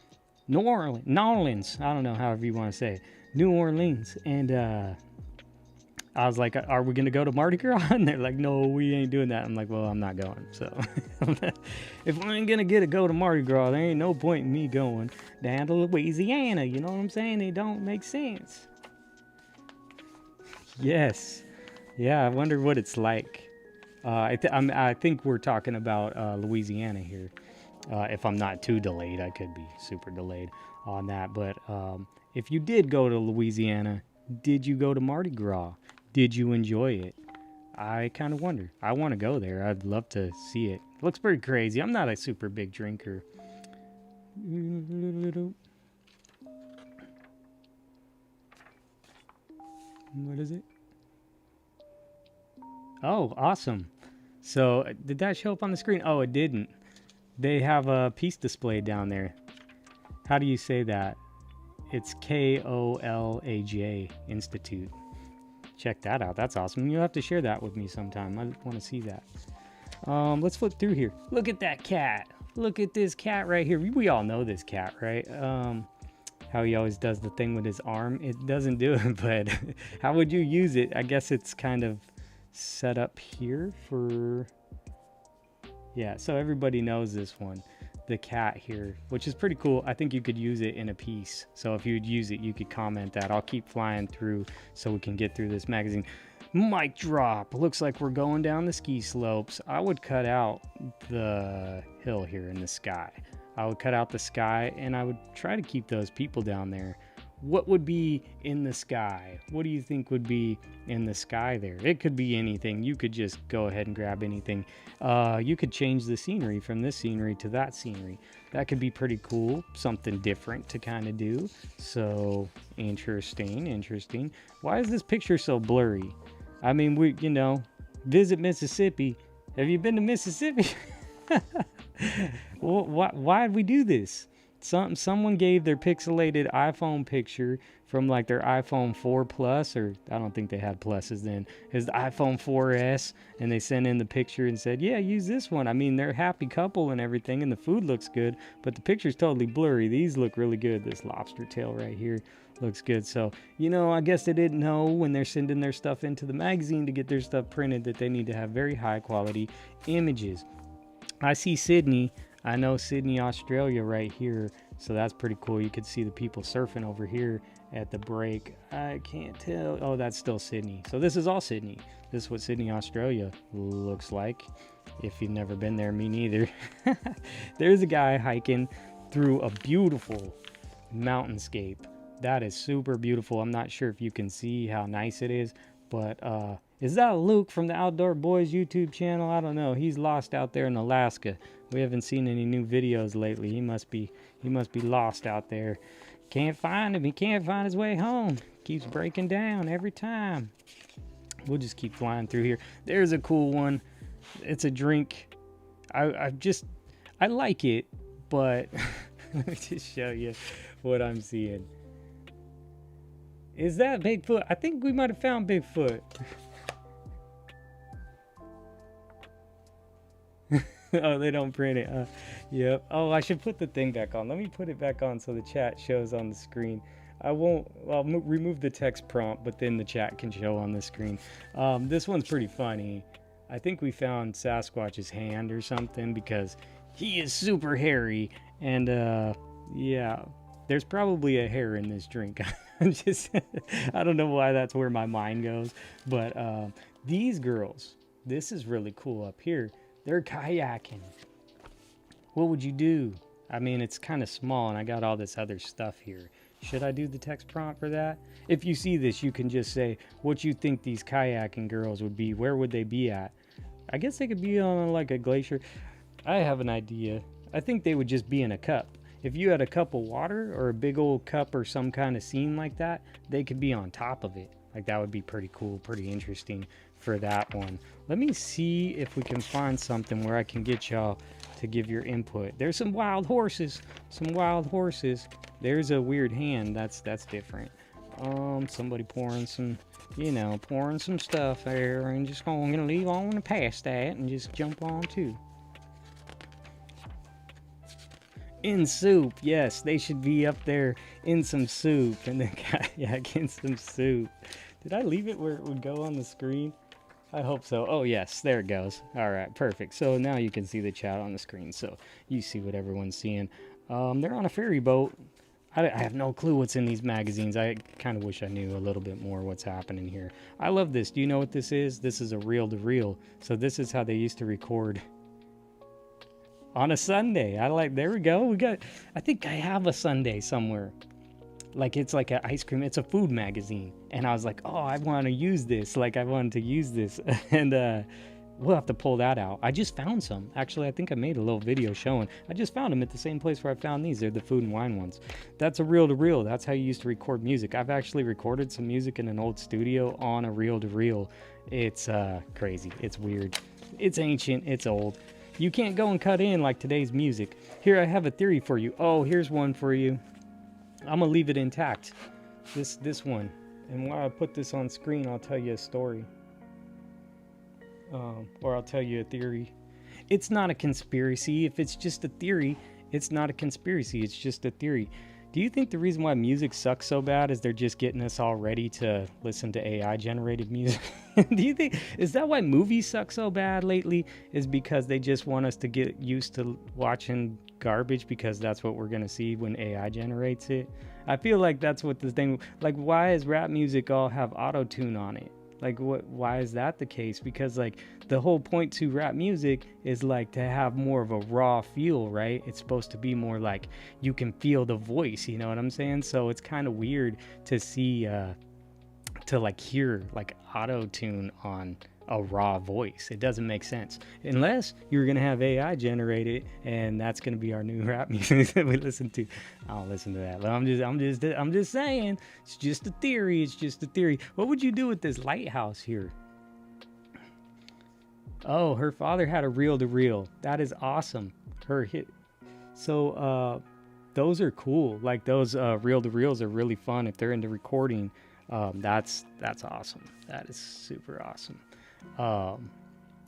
New Orleans. I don't know, however you want to say it. New Orleans. And I was like, are we going to go to Mardi Gras? And they're like, no, we ain't doing that. I'm like, well, I'm not going. So if I ain't going to go to Mardi Gras, there ain't no point in me going down to Louisiana. You know what I'm saying? It don't make sense. Yes. Yeah, I wonder what it's like. I think we're talking about Louisiana here. If I'm not too delayed, I could be super delayed on that. But if you did go to Louisiana, did you go to Mardi Gras? Did you enjoy it? I kind of wonder. I want to go there. I'd love to see it. It looks pretty crazy. I'm not a super big drinker. What is it? Oh, awesome. So, did that show up on the screen? Oh, it didn't. They have a piece displayed down there. How do you say that? It's Collage Institute. Check that out. That's awesome. You'll have to share that with me sometime. I want to see that. Let's flip through here. Look at that cat. Look at this cat right here. We all know this cat, right? How he always does the thing with his arm. It doesn't do it, but how would you use it? I guess it's kind of set up here for... Yeah, so everybody knows this one. The cat here, which is pretty cool. I think you could use it in a piece. So if you'd use it, you could comment that. I'll keep flying through so we can get through this magazine. Mic drop. Looks like we're going down the ski slopes. I would cut out the hill here in the sky. I would cut out the sky and I would try to keep those people down there. What would be in the sky? What do you think would be in the sky there? It could be anything. You could just go ahead and grab anything. You could change the scenery from this scenery to that scenery. That could be pretty cool. Something different to kind of do. So, interesting. Why is this picture so blurry? I mean, visit Mississippi. Have you been to Mississippi? Well, why'd we do this? Someone gave their pixelated iPhone picture from like their iPhone 4 Plus, or I don't think they had pluses then, is the iPhone 4S, and they sent in the picture and said, yeah, use this one. I mean, they're a happy couple and everything, and the food looks good, but the picture's totally blurry. These look really good. This lobster tail right here looks good. So, I guess they didn't know when they're sending their stuff into the magazine to get their stuff printed that they need to have very high quality images. I see Sydney. I know Sydney, Australia right here, so that's pretty cool. You could see the people surfing over here at the break. I can't tell. Oh, that's still Sydney. So this is all Sydney. This is what Sydney, Australia looks like. If you've never been there, me neither. There's a guy hiking through a beautiful mountainscape. That is super beautiful. I'm not sure if you can see how nice it is, but is that Luke from the Outdoor Boys YouTube channel? I don't know. He's lost out there in Alaska. We haven't seen any new videos lately. He must be lost out there. Can't find him. He can't find his way home. Keeps breaking down every time. We'll just keep flying through here. There's a cool one. It's a drink. I like it, but let me just show you what I'm seeing. Is that Bigfoot? I think we might have found Bigfoot. Oh, they don't print it. Yep. Oh, I should put the thing back on. Let me put it back on so the chat shows on the screen. I'll remove the text prompt, but then the chat can show on the screen. This one's pretty funny. I think we found Sasquatch's hand or something because he is super hairy. And yeah, there's probably a hair in this drink. I don't know why that's where my mind goes. But these girls, this is really cool up here. They're kayaking. What would you do? I mean, it's kind of small, and I got all this other stuff here. Should I do the text prompt for that? If you see this, you can just say what you think these kayaking girls would be. Where would they be at? I guess they could be on like a glacier. I have an idea. I think they would just be in a cup. If you had a cup of water or a big old cup or some kind of scene like that, they could be on top of it. Like that would be pretty cool, pretty interesting for that one. Let me see if we can find something where I can get y'all to give your input. There's some wild horses, There's a weird hand, that's different. Somebody pouring some, pouring some stuff there, and just gonna leave on past that and just jump on too. In soup, yes, they should be up there in some soup, and then kayak in some soup. Did I leave it where it would go on the screen? I hope so. Oh yes, there it goes. All right, perfect. So now you can see the chat on the screen, so you see what everyone's seeing. They're on a ferry boat. I have no clue what's in these magazines. I kind of wish I knew a little bit more what's happening here. I love this. Do you know what this is? This is a reel-to-reel. So this is how they used to record on a Sunday. There we go. I think I have a Sunday somewhere. Like it's like an ice cream. It's a food magazine. And I was like, oh, I want to use this. Like I wanted to use this. And we'll have to pull that out. I just found some. Actually, I think I made a little video showing. I just found them at the same place where I found these. They're the food and wine ones. That's a reel-to-reel. That's how you used to record music. I've actually recorded some music in an old studio on a reel-to-reel. It's crazy. It's weird. It's ancient. It's old. You can't go and cut in like today's music. Here, I have a theory for you. Oh, here's one for you. I'm gonna leave it intact. This one. And while I put this on screen, I'll tell you a story. Or I'll tell you a theory. It's not a conspiracy. If it's just a theory, it's not a conspiracy. It's just a theory. Do you think the reason why music sucks so bad is they're just getting us all ready to listen to AI generated music? Is that why movies suck so bad lately? Is because they just want us to get used to watching garbage because that's what we're going to see when AI generates it? I feel like that's what the thing, like why does rap music all have auto-tune on it? Like why is that the case? Because like the whole point to rap music is like to have more of a raw feel, right? It's supposed to be more like you can feel the voice, you know what I'm saying? So it's kind of weird to see to like hear like auto tune on a raw voice. It doesn't make sense unless you're gonna have AI generated, and that's gonna be our new rap music that we listen to. I don't listen to that, but I'm just saying, it's just a theory. It's just a theory. What would you do with this lighthouse here? Oh, her father had a reel-to-reel. That is awesome. Her hit. So those are cool. Like those reel-to-reels are really fun if they're into recording. That's awesome. That is super awesome.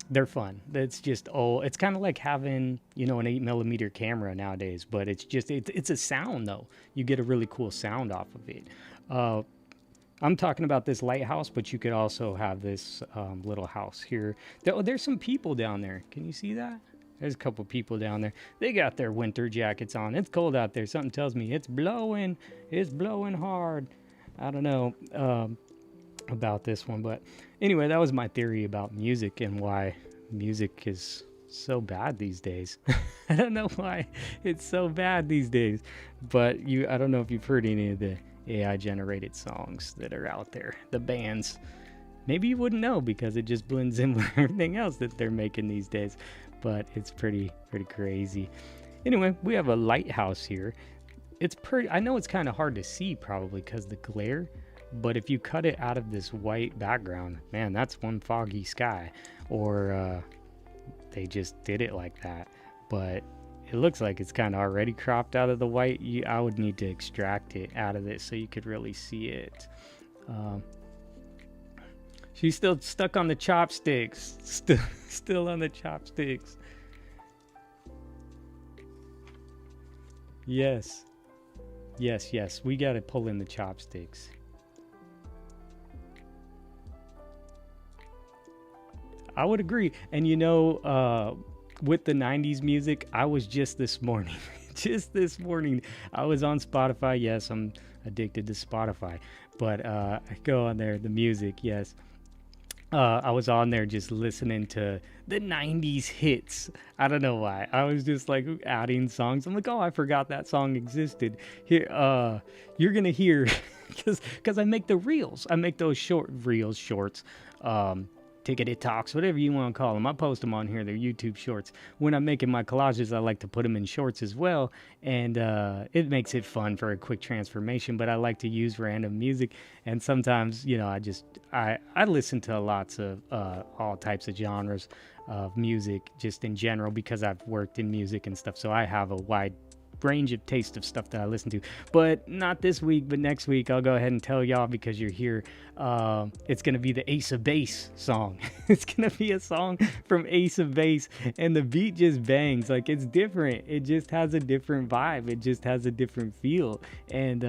They're fun. It's just it's kind of like having, an 8mm camera nowadays, but it's a sound though. You get a really cool sound off of it. I'm talking about this lighthouse, but you could also have this little house here. There's some people down there. Can you see that? There's a couple people down there. They got their winter jackets on. It's cold out there. Something tells me it's blowing. It's blowing hard. I don't know about this one, but anyway, that was my theory about music and why music is so bad these days. I don't know why it's so bad these days, but I don't know if you've heard any of the AI generated songs that are out there, the bands. Maybe you wouldn't know because it just blends in with everything else that they're making these days, but it's pretty crazy. Anyway, we have a lighthouse here. It's I know it's kind of hard to see probably because the glare, but if you cut it out of this white background, man, that's one foggy sky. Or they just did it like that. But it looks like it's kind of already cropped out of the white. I would need to extract it out of it so you could really see it. She's still stuck on the chopsticks. Still on the chopsticks. Yes. Yes. We got to pull in the chopsticks. I would agree. And with the 90s music, I was just this morning, I was on Spotify. Yes, I'm addicted to Spotify, but I go on there, the music, yes. I was on there just listening to the 90s hits. I don't know why. I was just like adding songs. I'm like, oh, I forgot that song existed. Here, you're gonna hear, because I make the reels. I make those shorts. Ticketed talks, whatever you want to call them. I post them on here. They're YouTube shorts. When I'm making my collages, I like to put them in shorts as well, and it makes it fun for a quick transformation. But I like to use random music, and sometimes, you know, I listen to lots of all types of genres of music, just in general, because I've worked in music and stuff. So I have a wide range of taste of stuff that I listen to, but not this week, but next week I'll go ahead and tell y'all, because you're here. It's gonna be the Ace of Base song. It's gonna be a song from Ace of Base, and the beat just bangs. Like, it's different. It just has a different vibe. It just has a different feel. And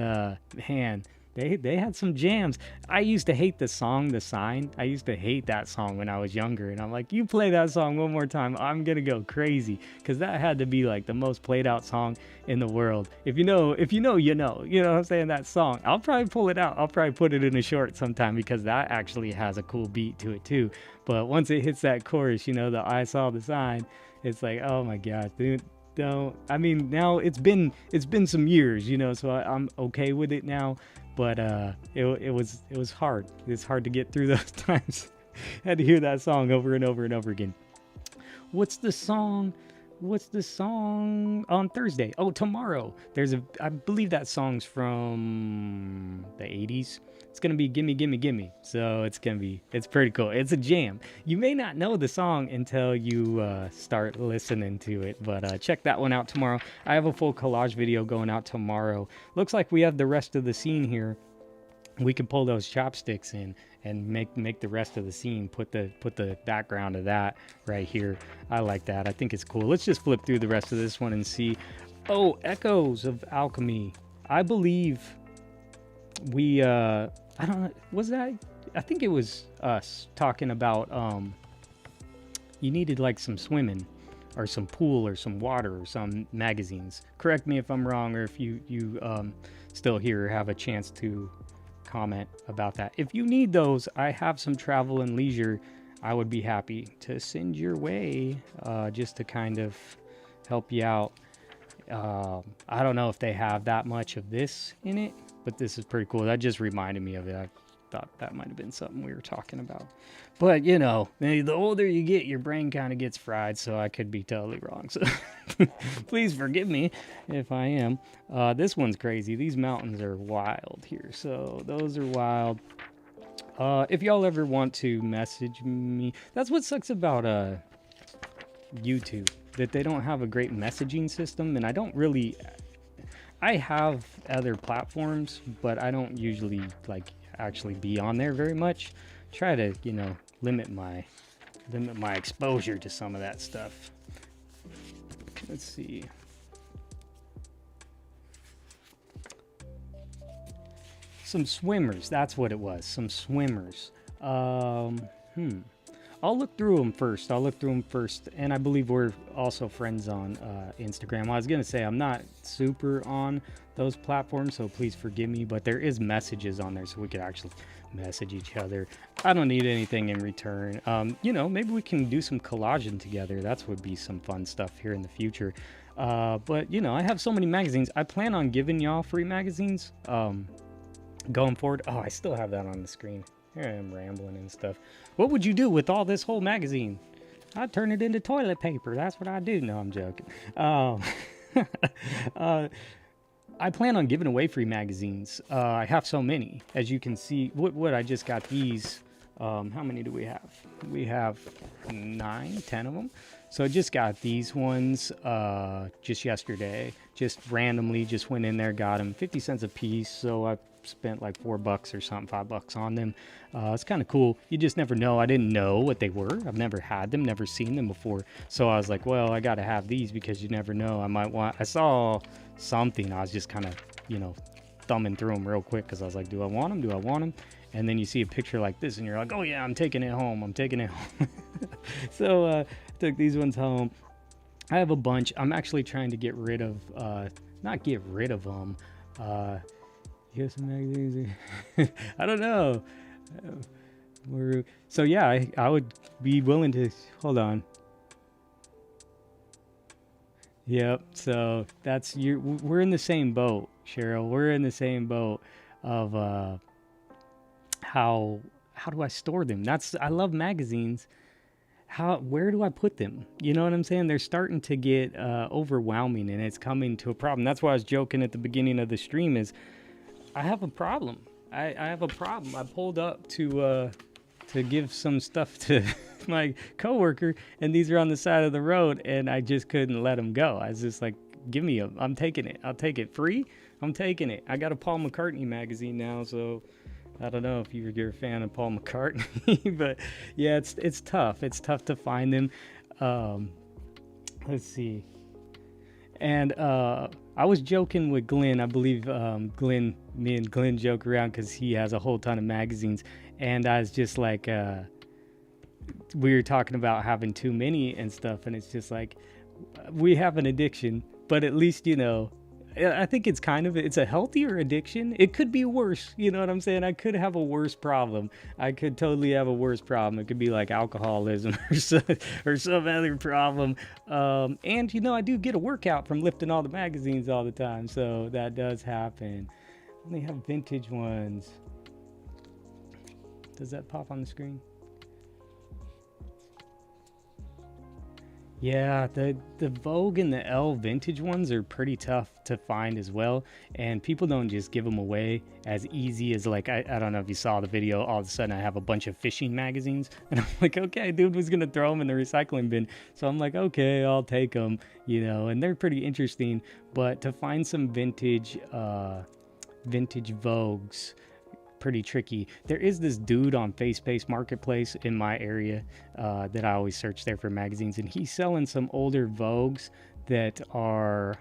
man, they had some jams. I used to hate the song The Sign. I used to hate that song when I was younger, and I'm like, you play that song one more time, I'm gonna go crazy, because that had to be like the most played out song in the world. If you know, you know what I'm saying, that song. I'll probably pull it out. I'll probably put it in a short sometime, because that actually has a cool beat to it too. But once it hits that chorus, you know, the I saw the sign, it's like, oh my gosh, dude. Don't, I mean, now it's been some years, you know, so I'm okay with it now. But it was hard. It's hard to get through those times. Had to hear that song over and over and over again. What's the song on Thursday? Oh, tomorrow. I believe that song's from the 80s. It's going to be Gimme Gimme Gimme. So it's pretty cool. It's a jam. You may not know the song until you start listening to it, but check that one out tomorrow. I have a full collage video going out tomorrow. Looks like we have the rest of the scene here. We can pull those chopsticks in and make the rest of the scene, put the background of that right here. I like that. I think it's cool. Let's just flip through the rest of this one and see. Oh, Echoes of Alchemy. I believe we I don't know, was that, I think it was us talking about you needed like some swimming or some pool or some water or some magazines. Correct me if I'm wrong, or if you still here have a chance to comment about that. If you need those, I have some travel and leisure I would be happy to send your way, just to kind of help you out. I don't know if they have that much of this in it, but this is pretty cool. That just reminded me of it. I thought that might have been something we were talking about. But, you know, the older you get, your brain kind of gets fried, so I could be totally wrong. So please forgive me if I am. This one's crazy. These mountains are wild here, so those are wild. If y'all ever want to message me, that's what sucks about YouTube, that they don't have a great messaging system, and I have other platforms, but I don't usually like actually be on there very much. Try to, you know, limit my exposure to some of that stuff. Let's see. Some swimmers, that's what it was. Some swimmers. I'll look through them first. And I believe we're also friends on Instagram. I was going to say I'm not super on those platforms, so please forgive me, but there is messages on there, so we could actually message each other. I don't need anything in return. You know, maybe we can do some collaging together. That would be some fun stuff here in the future. But, you know, I have so many magazines. I plan on giving y'all free magazines going forward. Oh, I still have that on the screen. Here I am rambling and stuff. What would you do with all this whole magazine? I'd turn it into toilet paper. That's what I do. No, I'm joking. I plan on giving away free magazines. I have so many. As you can see, what I just got these. How many do we have? We have 9, 10 of them. So I just got these ones just yesterday. Just randomly just went in there, got them 50 cents a piece. So I spent like $4 or something, $5 on them. It's kind of cool. You just never know. I didn't know what they were. I've never had them, never seen them before. So I was like, well, I got to have these because you never know. I saw something. I was just kind of, you know, thumbing through them real quick because I was like, do I want them? And then you see a picture like this and you're like, oh yeah, I'm taking it home. So I took these ones home. I have a bunch. I'm actually trying to get rid of, not get rid of them. Here's some magazines. I don't know. So yeah, I would be willing to, hold on. Yep. So that's we're in the same boat, Cheryl. We're in the same boat of how do I store them? I love magazines. Where do I put them? You know what I'm saying? They're starting to get overwhelming, and it's coming to a problem. That's why I was joking at the beginning of the stream is I have a problem. I have a problem. I pulled up to give some stuff to my coworker, and these are on the side of the road, and I just couldn't let them go. I was just like, give me them. I'm taking it. I'll take it free. I'm taking it. I got a Paul McCartney magazine now, so I don't know if you're a fan of Paul McCartney, but yeah, it's tough. It's tough to find them. Let's see. And I was joking with Glenn. I believe me and Glenn joke around because he has a whole ton of magazines. And I was just like, we were talking about having too many and stuff. And it's just like, we have an addiction, but at least, you know, I think it's a healthier addiction. It could be worse. You know what I'm saying? I could have a worse problem. I could totally have a worse problem. It could be like alcoholism or some other problem. And, you know, I do get a workout from lifting all the magazines all the time. So that does happen. They have vintage ones. Does that pop on the screen? Yeah, the Vogue and the Elle vintage ones are pretty tough to find as well, and people don't just give them away as easy as like, I don't know if you saw the video, all of a sudden I have a bunch of fishing magazines, and I'm like, okay, dude was gonna throw them in the recycling bin, so I'm like, okay, I'll take them, you know, and they're pretty interesting, but to find some vintage Vogues, pretty tricky. There is this dude on FaceSpace Marketplace in my area that I always search there for magazines, and he's selling some older Vogues that are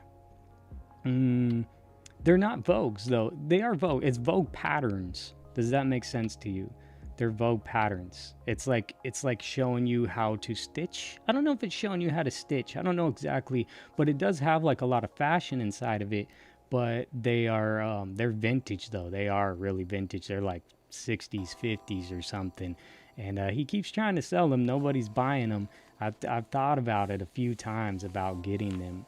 they're not Vogues though. They are Vogue. It's Vogue patterns. Does that make sense to you? They're Vogue patterns. It's like showing you how to stitch. I don't know if it's showing you how to stitch. I don't know exactly, but it does have like a lot of fashion inside of it. But they are they're vintage though. They are really vintage. They're like 60s, 50s or something. And he keeps trying to sell them. Nobody's buying them. I've thought about it a few times about getting them.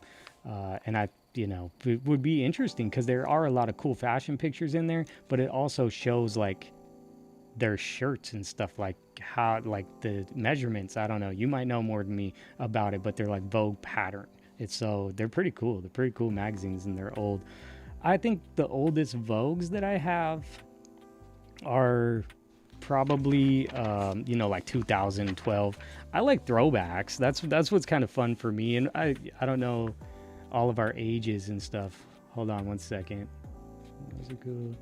And it would be interesting because there are a lot of cool fashion pictures in there, but it also shows like their shirts and stuff, like how, like the measurements. I don't know. You might know more than me about it, but they're like Vogue pattern. They're pretty cool. They're pretty cool magazines, and they're old. I think the oldest Vogues that I have are probably like 2012. I like throwbacks. That's what's kind of fun for me. And I don't know all of our ages and stuff. Hold on one second. Those are cool.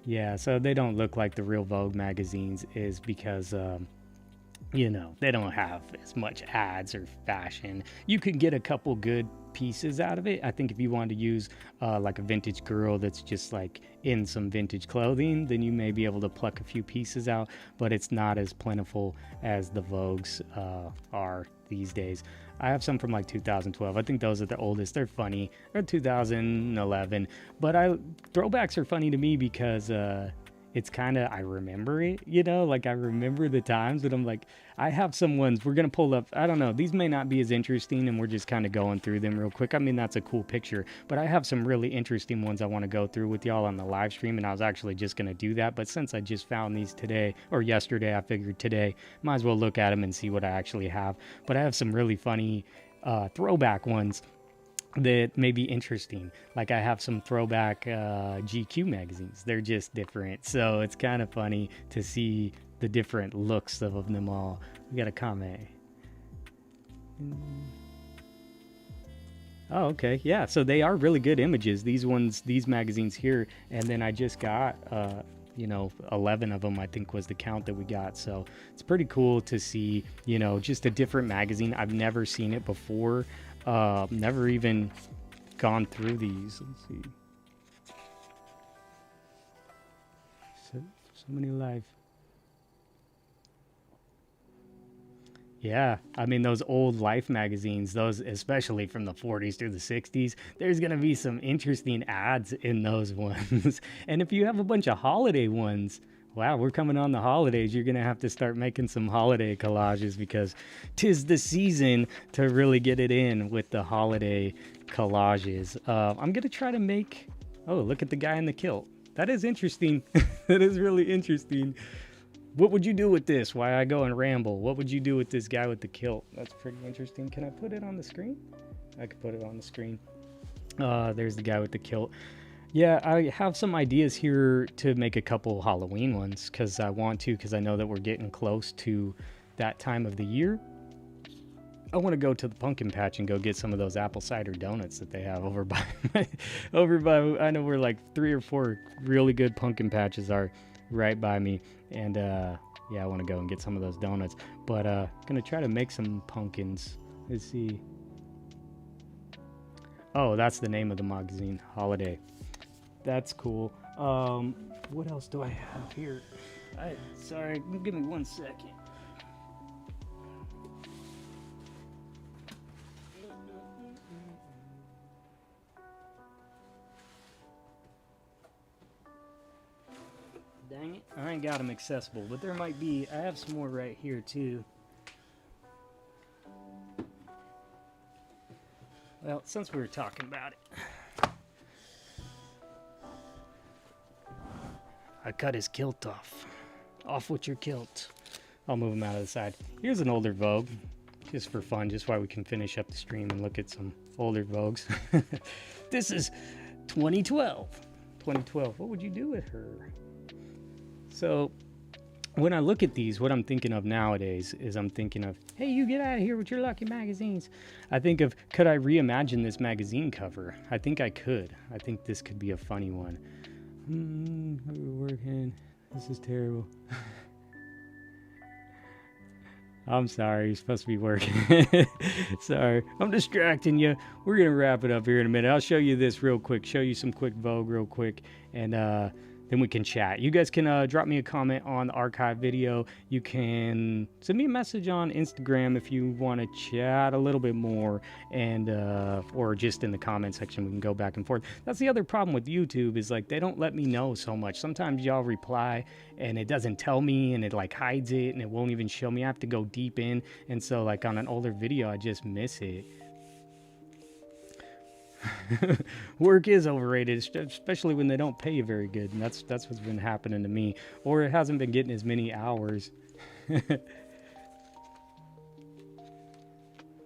Yeah, so they don't look like the real Vogue magazines is because they don't have as much ads or fashion. You could get a couple good pieces out of it. I think if you want to use like a vintage girl that's just like in some vintage clothing, then you may be able to pluck a few pieces out, but it's not as plentiful as the Vogues are these days. I have some from like 2012. I think those are the oldest. They're funny. They're 2011, but throwbacks are funny to me because it's kind of, I remember it, like I remember the times, but I'm like, I have some ones we're going to pull up. I don't know. These may not be as interesting, and we're just kind of going through them real quick. I mean, that's a cool picture, but I have some really interesting ones I want to go through with y'all on the live stream, and I was actually just going to do that. But since I just found these today or yesterday, I figured today, might as well look at them and see what I actually have. But I have some really funny throwback ones that may be interesting. Like I have some throwback GQ magazines. They're just different, so it's kind of funny to see the different looks of them all. We got a comment. Oh, okay, yeah, so they are really good images, these magazines here. And then I just got 11 of them, I think was the count that we got. So it's pretty cool to see, just a different magazine. I've never seen it before. Never even gone through these. Let's see. So many live. Yeah, I mean, those old Life magazines, those especially from the 40s through the 60s, there's going to be some interesting ads in those ones. And if you have a bunch of holiday ones, wow, we're coming on the holidays. You're going to have to start making some holiday collages because 'tis the season to really get it in with the holiday collages. I'm going to try to make... Oh, look at the guy in the kilt. That is interesting. That is really interesting. What would you do with this? Why I go and ramble? What would you do with this guy with the kilt? That's pretty interesting. Can I put it on the screen? I could put it on the screen. There's the guy with the kilt. Yeah, I have some ideas here to make a couple Halloween ones because I want to, because I know that we're getting close to that time of the year. I want to go to the pumpkin patch and go get some of those apple cider donuts that they have over by I know where like 3 or 4 really good pumpkin patches are right by me. And yeah, I want to go and get some of those donuts, but gonna try to make some pumpkins. Let's see. Oh, that's the name of the magazine, Holiday. That's cool. What else do I have here? Sorry, give me 1 second. Dang it, I ain't got them accessible, but there might be. I have some more right here too. Well, since we were talking about it, I cut his kilt off. Off with your kilt. I'll move him out of the side. Here's an older Vogue, just for fun, just why we can finish up the stream and look at some older Vogues. This is 2012. 2012. What would you do with her? So when I look at these, what I'm thinking of nowadays is I'm thinking of, hey, you get out of here with your lucky magazines. I think of, could I reimagine this magazine cover? I think I could. I think this could be a funny one. We're working. This is terrible. I'm sorry, you're supposed to be working. Sorry, I'm distracting you. We're going to wrap it up here in a minute. I'll show you this real quick, show you some quick Vogue real quick, and then we can chat. You guys can drop me a comment on the archive video. You can send me a message on Instagram if you want to chat a little bit more, and or just in the comment section, we can go back and forth. That's the other problem with YouTube is like they don't let me know so much. Sometimes y'all reply and it doesn't tell me, and it like hides it, and it won't even show me. I have to go deep in, and so like on an older video, I just miss it. Work is overrated, especially when they don't pay you very good, and that's what's been happening to me, or it hasn't been getting as many hours.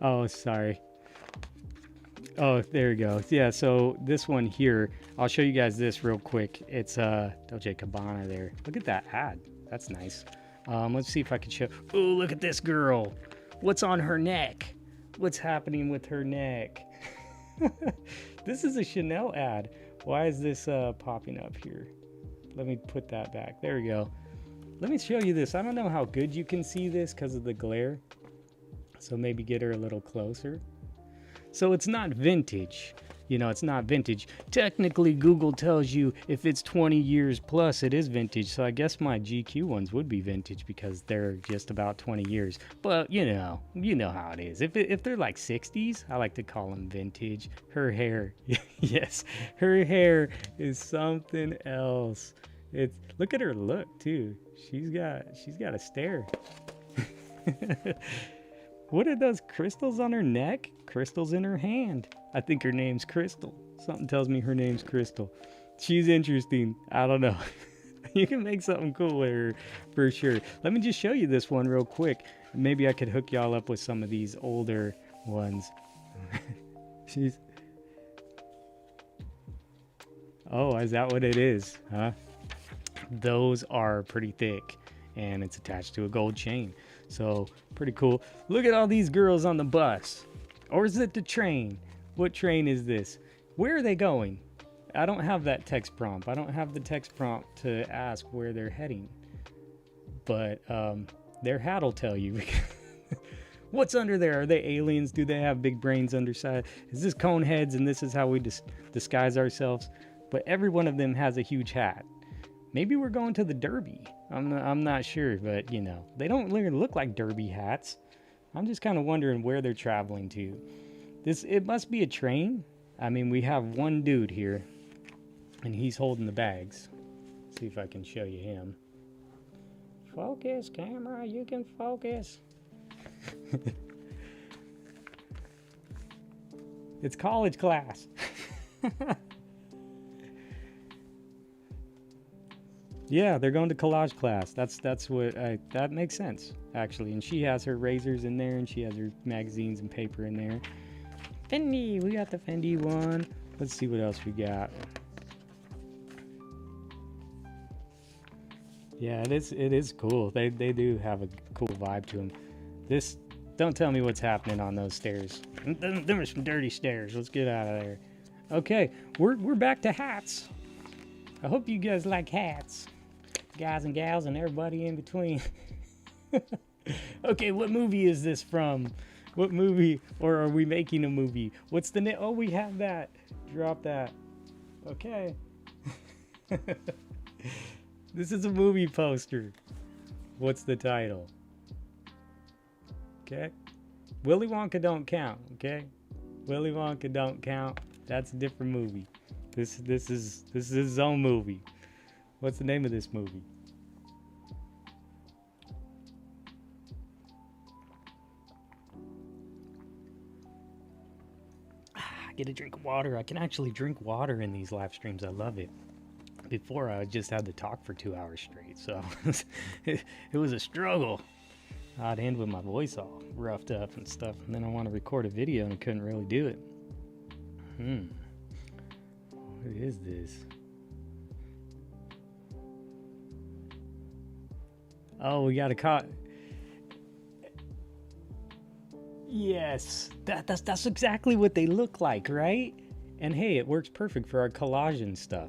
Oh, sorry. Oh, there you go. Yeah, so this one here, I'll show you guys this real quick. It's Dolce & Gabbana there. Look at that ad. That's nice. Let's see if I can show. Oh, look at this girl. What's on her neck? What's happening with her neck? This is a Chanel ad. Why is this popping up here? Let me put that back. There we go. Let me show you this. I don't know how good you can see this because of the glare. So maybe get her a little closer. So it's not vintage. You know, it's not vintage. Technically, Google tells you if it's 20 years plus, it is vintage. So I guess my GQ ones would be vintage because they're just about 20 years. But, you know how it is. If they're like 60s, I like to call them vintage. Her hair, yes, her hair is something else. Look at her look, too. She's got a stare. What are those crystals on her neck? Crystals in her hand. I think her name's Crystal. Something tells me her name's Crystal. She's interesting. I don't know. You can make something cool with her for sure. Let me just show you this one real quick. Maybe I could hook y'all up with some of these older ones. Oh, is that what it is? Huh? Those are pretty thick, and it's attached to a gold chain. So pretty cool. Look at all these girls on the bus. Or is it the train? What train is this? Where are they going? I don't have that text prompt. I don't have the text prompt to ask where they're heading. But their hat will tell you. What's under there? Are they aliens? Do they have big brains underside? Is this cone heads and this is how we disguise ourselves? But every one of them has a huge hat. Maybe we're going to the Derby. I'm not sure, but you know, they don't really look like Derby hats. I'm just kind of wondering where they're traveling to. It must be a train. I mean, we have one dude here, and he's holding the bags. See if I can show you him. Focus, camera, you can focus. It's college class. Yeah, they're going to collage class. That's what that makes sense, actually. And she has her razors in there, and she has her magazines and paper in there. Fendi, we got the Fendi one. Let's see what else we got. Yeah, it is cool. They do have a cool vibe to them. Don't tell me what's happening on those stairs. Them are some dirty stairs. Let's get out of there. Okay, we're back to hats. I hope you guys like hats. Guys and gals and everybody in between. Okay, what movie is this from? What movie? Or are we making a movie? What's the name? Oh, we have that. Drop that. Okay. This is a movie poster. What's the title? Okay. Willy Wonka don't count, okay? Willy Wonka don't count. That's a different movie. This is his own movie. What's the name of this movie? I get a drink of water. I can actually drink water in these live streams. I love it. Before I just had to talk for 2 hours straight, so it was a struggle. I'd end with my voice all roughed up and stuff, and then I want to record a video and I couldn't really do it. What is this? Oh, we got a cut. Yes, that's exactly what they look like, right? And hey, it works perfect for our collage and stuff.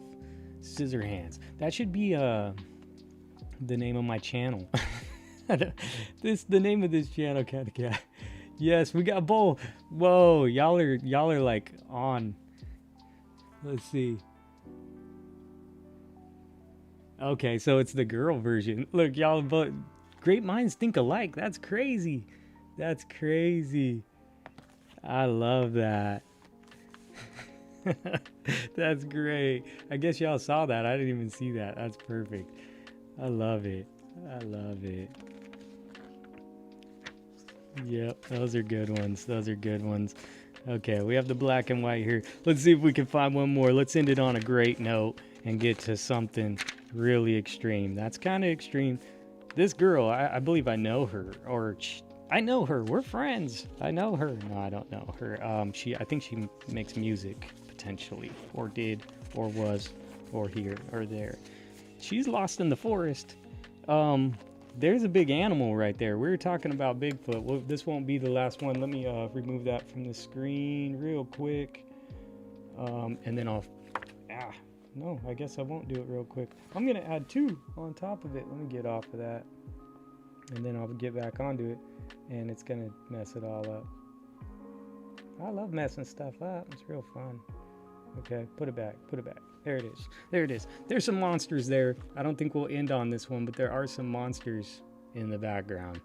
Scissor hands. That should be the name of my channel. The name of this channel, kind of cat. Yes, we got both. Whoa, y'all are like on. Let's see. Okay, so it's the girl version. Look, y'all both. Great minds think alike. That's crazy. That's crazy. I love that. That's great. I guess y'all saw that. I didn't even see that. That's perfect. I love it. I love it. Yep, those are good ones. Those are good ones. Okay, we have the black and white here. Let's see if we can find one more. Let's end it on a great note and get to something really extreme. That's kind of extreme. This girl, I believe I know her, or I know her. We're friends. I know her. No, I don't know her. I think she makes music potentially, or did, or was, or here, or there. She's lost in the forest. There's a big animal right there. We were talking about Bigfoot. Well, this won't be the last one. Let me remove that from the screen real quick. And then no, I guess I won't do it real quick. I'm going to add 2 on top of it. Let me get off of that. And then I'll get back onto it. And it's going to mess it all up. I love messing stuff up. It's real fun. Okay, put it back. Put it back. There it is. There it is. There's some monsters there. I don't think we'll end on this one, but there are some monsters in the background.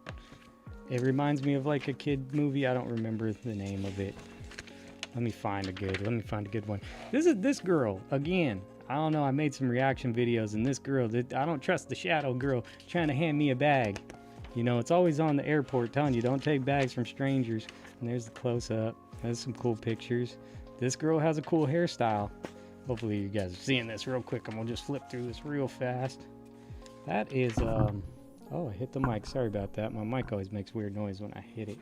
It reminds me of like a kid movie. I don't remember the name of it. Let me find a good one. This is this girl again. I don't know. I made some reaction videos, and this girl, I don't trust the shadow girl trying to hand me a bag. You know, it's always on the airport telling you don't take bags from strangers. And there's the close-up. There's some cool pictures. This girl has a cool hairstyle. Hopefully you guys are seeing this real quick. I'm gonna just flip through this real fast. That is, oh, I hit the mic. Sorry about that. My mic always makes weird noise when I hit it.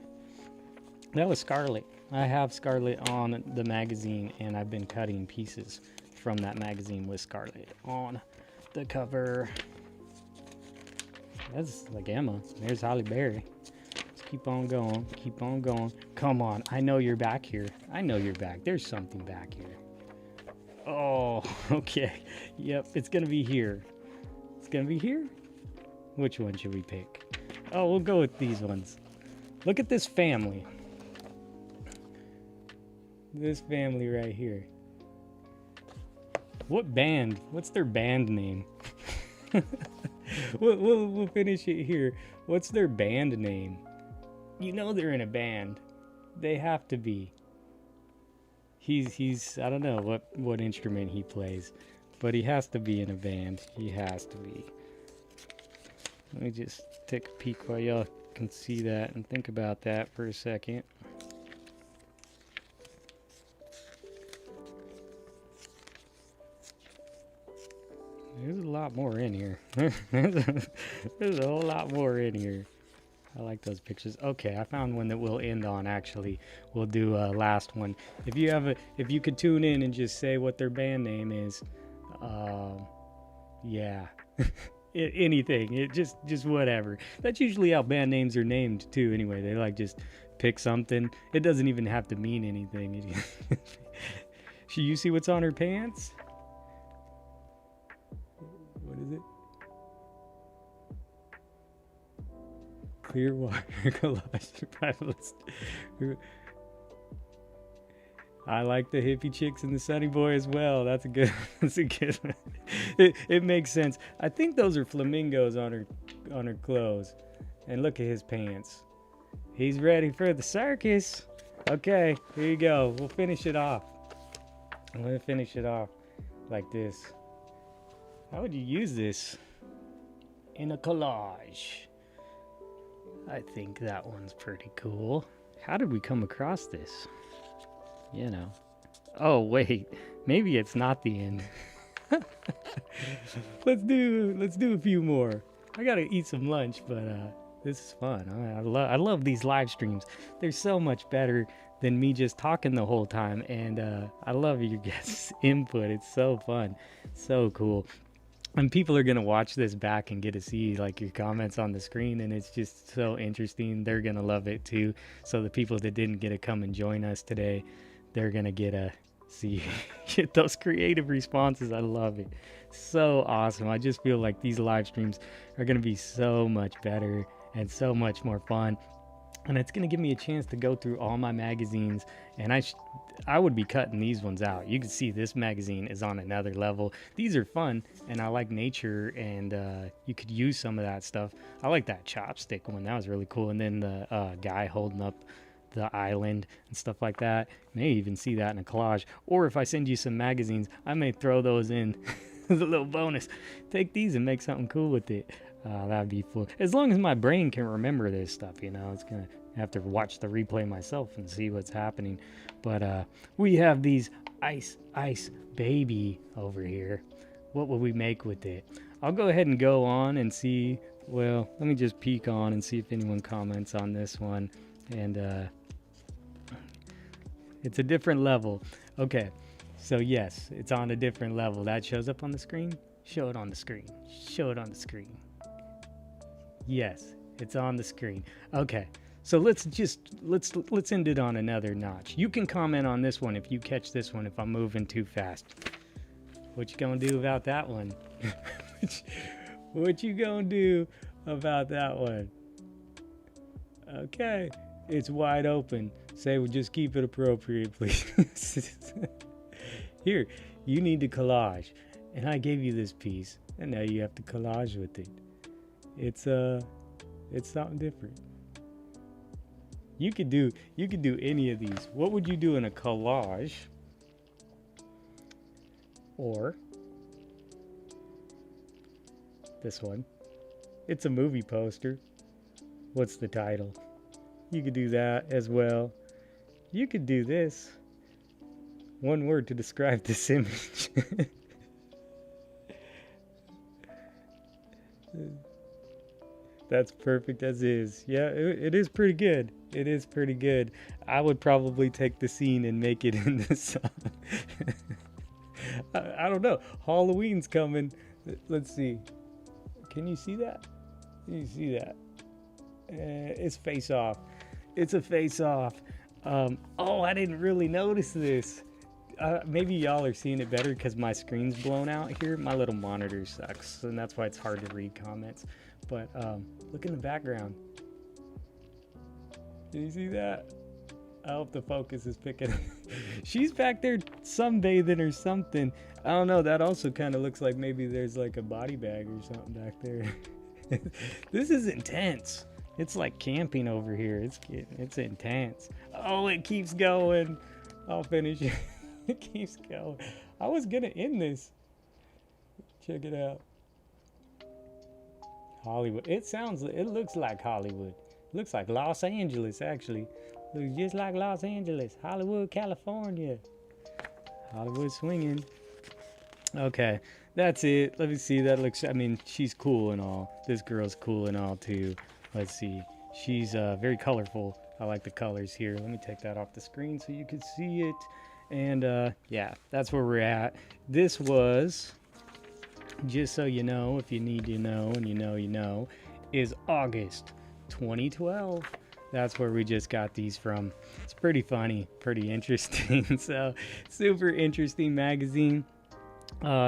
That was Scarlet. I have Scarlet on the magazine, and I've been cutting pieces from that magazine with Scarlet on the cover. That's like Emma. There's Holly Berry. Let's keep on going. Keep on going. Come on. I know you're back here. I know you're back. There's something back here. Oh, okay. Yep, it's going to be here. It's going to be here? Which one should we pick? Oh, we'll go with these ones. Look at this family. This family right here. What band? What's their band name? We'll finish it here. What's their band name? You know they're in a band. They have to be. He's I don't know what instrument he plays, but he has to be in a band. He has to be. Let me just take a peek while y'all can see that and think about that for a second. There's a lot more in here. There's a whole lot more in here. I like those pictures. Okay, I found one that we'll end on. Actually, we'll do a last one. If you could tune in and just say what their band name is, yeah, anything. Just whatever. That's usually how band names are named too. Anyway, they like just pick something. It doesn't even have to mean anything. You see what's on her pants? What is it? Clearwater Collage survivalist. I like the hippie chicks and the sunny boy as well. That's a good one. It makes sense. I think those are flamingos on her clothes. And look at his pants. He's ready for the circus. Okay, here you go. We'll finish it off. I'm gonna finish it off like this. How would you use this in a collage? I think that one's pretty cool. How did we come across this? You know. Oh, wait. Maybe it's not the end. Let's do a few more. I gotta eat some lunch, but this is fun. I love these live streams. They're so much better than me just talking the whole time. And I love your guys' input. It's so fun. So cool. And people are going to watch this back and get to see like your comments on the screen, and it's just so interesting. They're going to love it too. So the people that didn't get to come and join us today, they're going to get those creative responses. I love it. So awesome. I just feel like these live streams are going to be so much better and so much more fun. And it's going to give me a chance to go through all my magazines, and I would be cutting these ones out. You can see this magazine is on another level. These are fun, and I like nature, and you could use some of that stuff. I like that chopstick one. That was really cool. And then the guy holding up the island and stuff like that. You may even see that in a collage. Or if I send you some magazines, I may throw those in as a little bonus. Take these and make something cool with it. That'd be fun. As long as my brain can remember this stuff, you know, it's gonna have to watch the replay myself and see what's happening. But we have these ice baby over here. What will we make with it? I'll go ahead and go on and see. Well, let me just peek on and see if anyone comments on this one. And it's a different level. Okay, so yes, it's on a different level. That shows up on the screen. Show it on the screen. Show it on the screen. Yes, it's on the screen. Okay, so let's end it on another notch. You can comment on this one if you catch this one if I'm moving too fast. What you gonna do about that one? What you gonna do about that one? Okay, it's wide open. Say, well, just keep it appropriate, please. Here, you need to collage, and I gave you this piece, and now you have to collage with it. It's something different. You could do any of these. What would you do in a collage? Or this one. It's a movie poster. What's the title? You could do that as well. You could do this. One word to describe this image. That's perfect as is. Yeah, it is pretty good. It is pretty good. I would probably take the scene and make it in the song. I don't know. Halloween's coming. Let's see. Can you see that? Can you see that? It's face off. It's a face off. Oh, I didn't really notice this. Maybe y'all are seeing it better because my screen's blown out here. My little monitor sucks, and that's why it's hard to read comments. But look in the background. Did you see that? I hope the focus is picking up. She's back there sunbathing or something. I don't know. That also kind of looks like maybe there's like a body bag or something back there. This is intense. It's like camping over here. It's intense. Oh, it keeps going. I'll finish it. It keeps going. I was gonna end this. Check it out. Hollywood. It looks like Hollywood. It looks like Los Angeles, actually. Looks just like Los Angeles. Hollywood, California. Hollywood swinging. Okay, that's it. Let me see. That looks, I mean, she's cool and all. This girl's cool and all, too. Let's see. She's very colorful. I like the colors here. Let me take that off the screen so you can see it. And, yeah, that's where we're at. This was, just so you know, if you need to know and you know, is August 2012. That's where we just got these from. It's pretty funny, pretty interesting. So, super interesting magazine.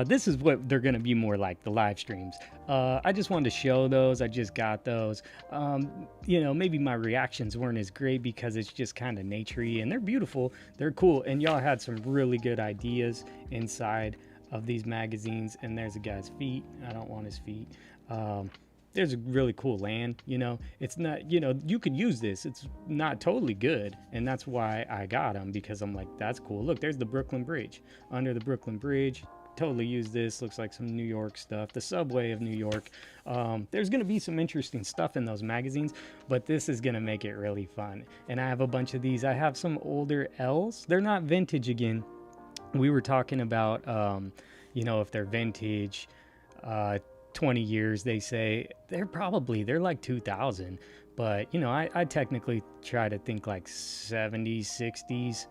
This is what they're going to be more like, the live streams. I just wanted to show those. I just got those. You know, maybe my reactions weren't as great because it's just kind of naturey, and they're beautiful. They're cool. And y'all had some really good ideas inside of these magazines. And there's a guy's feet. I don't want his feet. There's a really cool land, you know. It's not, you know, you could use this. It's not totally good, and that's why I got them, because I'm like, that's cool. Look, there's the Brooklyn Bridge. Under the Brooklyn Bridge, totally use this. Looks like some New York stuff. The subway of New York. There's going to be some interesting stuff in those magazines, but this is going to make it really fun. And I have a bunch of these. I have some older L's. They're not vintage again. We were talking about, you know, if they're vintage, 20 years, they say they're like 2000, but you know, I technically try to think like 70s, 60s,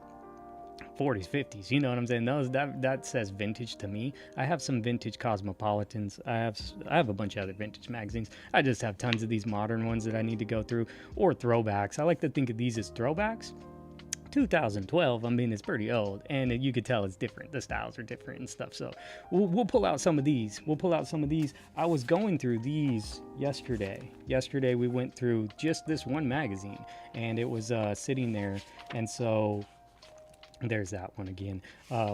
40s, 50s, you know what I'm saying? Those that says vintage to me. I have some vintage Cosmopolitans. I have a bunch of other vintage magazines. I just have tons of these modern ones that I need to go through, or throwbacks. I like to think of these as throwbacks. 2012, I mean, it's pretty old, and you could tell it's different. The styles are different and stuff. So we'll pull out some of these. I was going through these yesterday. Yesterday we went through just this one magazine, and it was sitting there, and so there's that one again.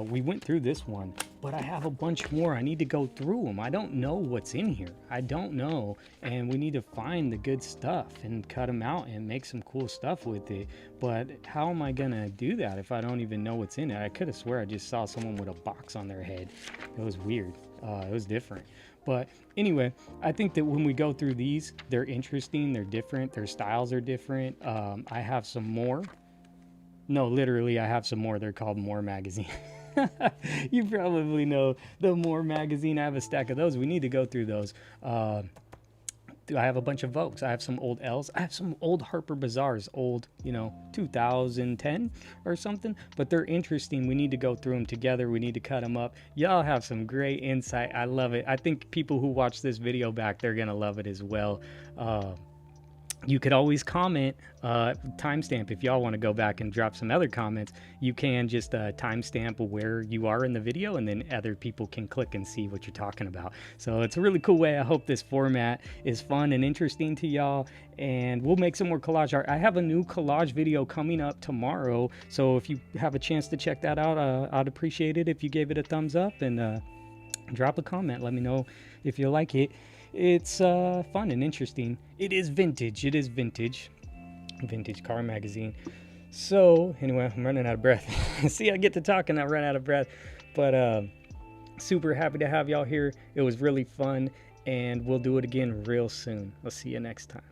We went through this one, but I have a bunch more. I need to go through them. I don't know what's in here. I don't know, and we need to find the good stuff and cut them out and make some cool stuff with it. But how am I gonna do that if I don't even know what's in it? I could have swore I just saw someone with a box on their head. It was weird. It was different. But anyway, I think that when we go through these, they're interesting, they're different, their styles are different. I have some more. No, literally, I have some more. They're called More Magazine. You probably know the More Magazine. I have a stack of those. We need to go through those. I have a bunch of Vogues. I have some old L's. I have some old Harper Bazaars, old, you know, 2010 or something. But they're interesting. We need to go through them together. We need to cut them up. Y'all have some great insight. I love it. I think people who watch this video back, they're going to love it as well. You could always comment, timestamp. If y'all want to go back and drop some other comments, you can just timestamp where you are in the video, and then other people can click and see what you're talking about. So it's a really cool way. I hope this format is fun and interesting to y'all, and we'll make some more collage art. I have a new collage video coming up tomorrow, so if you have a chance to check that out, I'd appreciate it if you gave it a thumbs up, and drop a comment. Let me know if you like it. It's fun and interesting. It is vintage. Vintage car magazine. So anyway, I'm running out of breath. See, I get to talk and I run out of breath. But super happy to have y'all here. It was really fun, and we'll do it again real soon. I'll see you next time.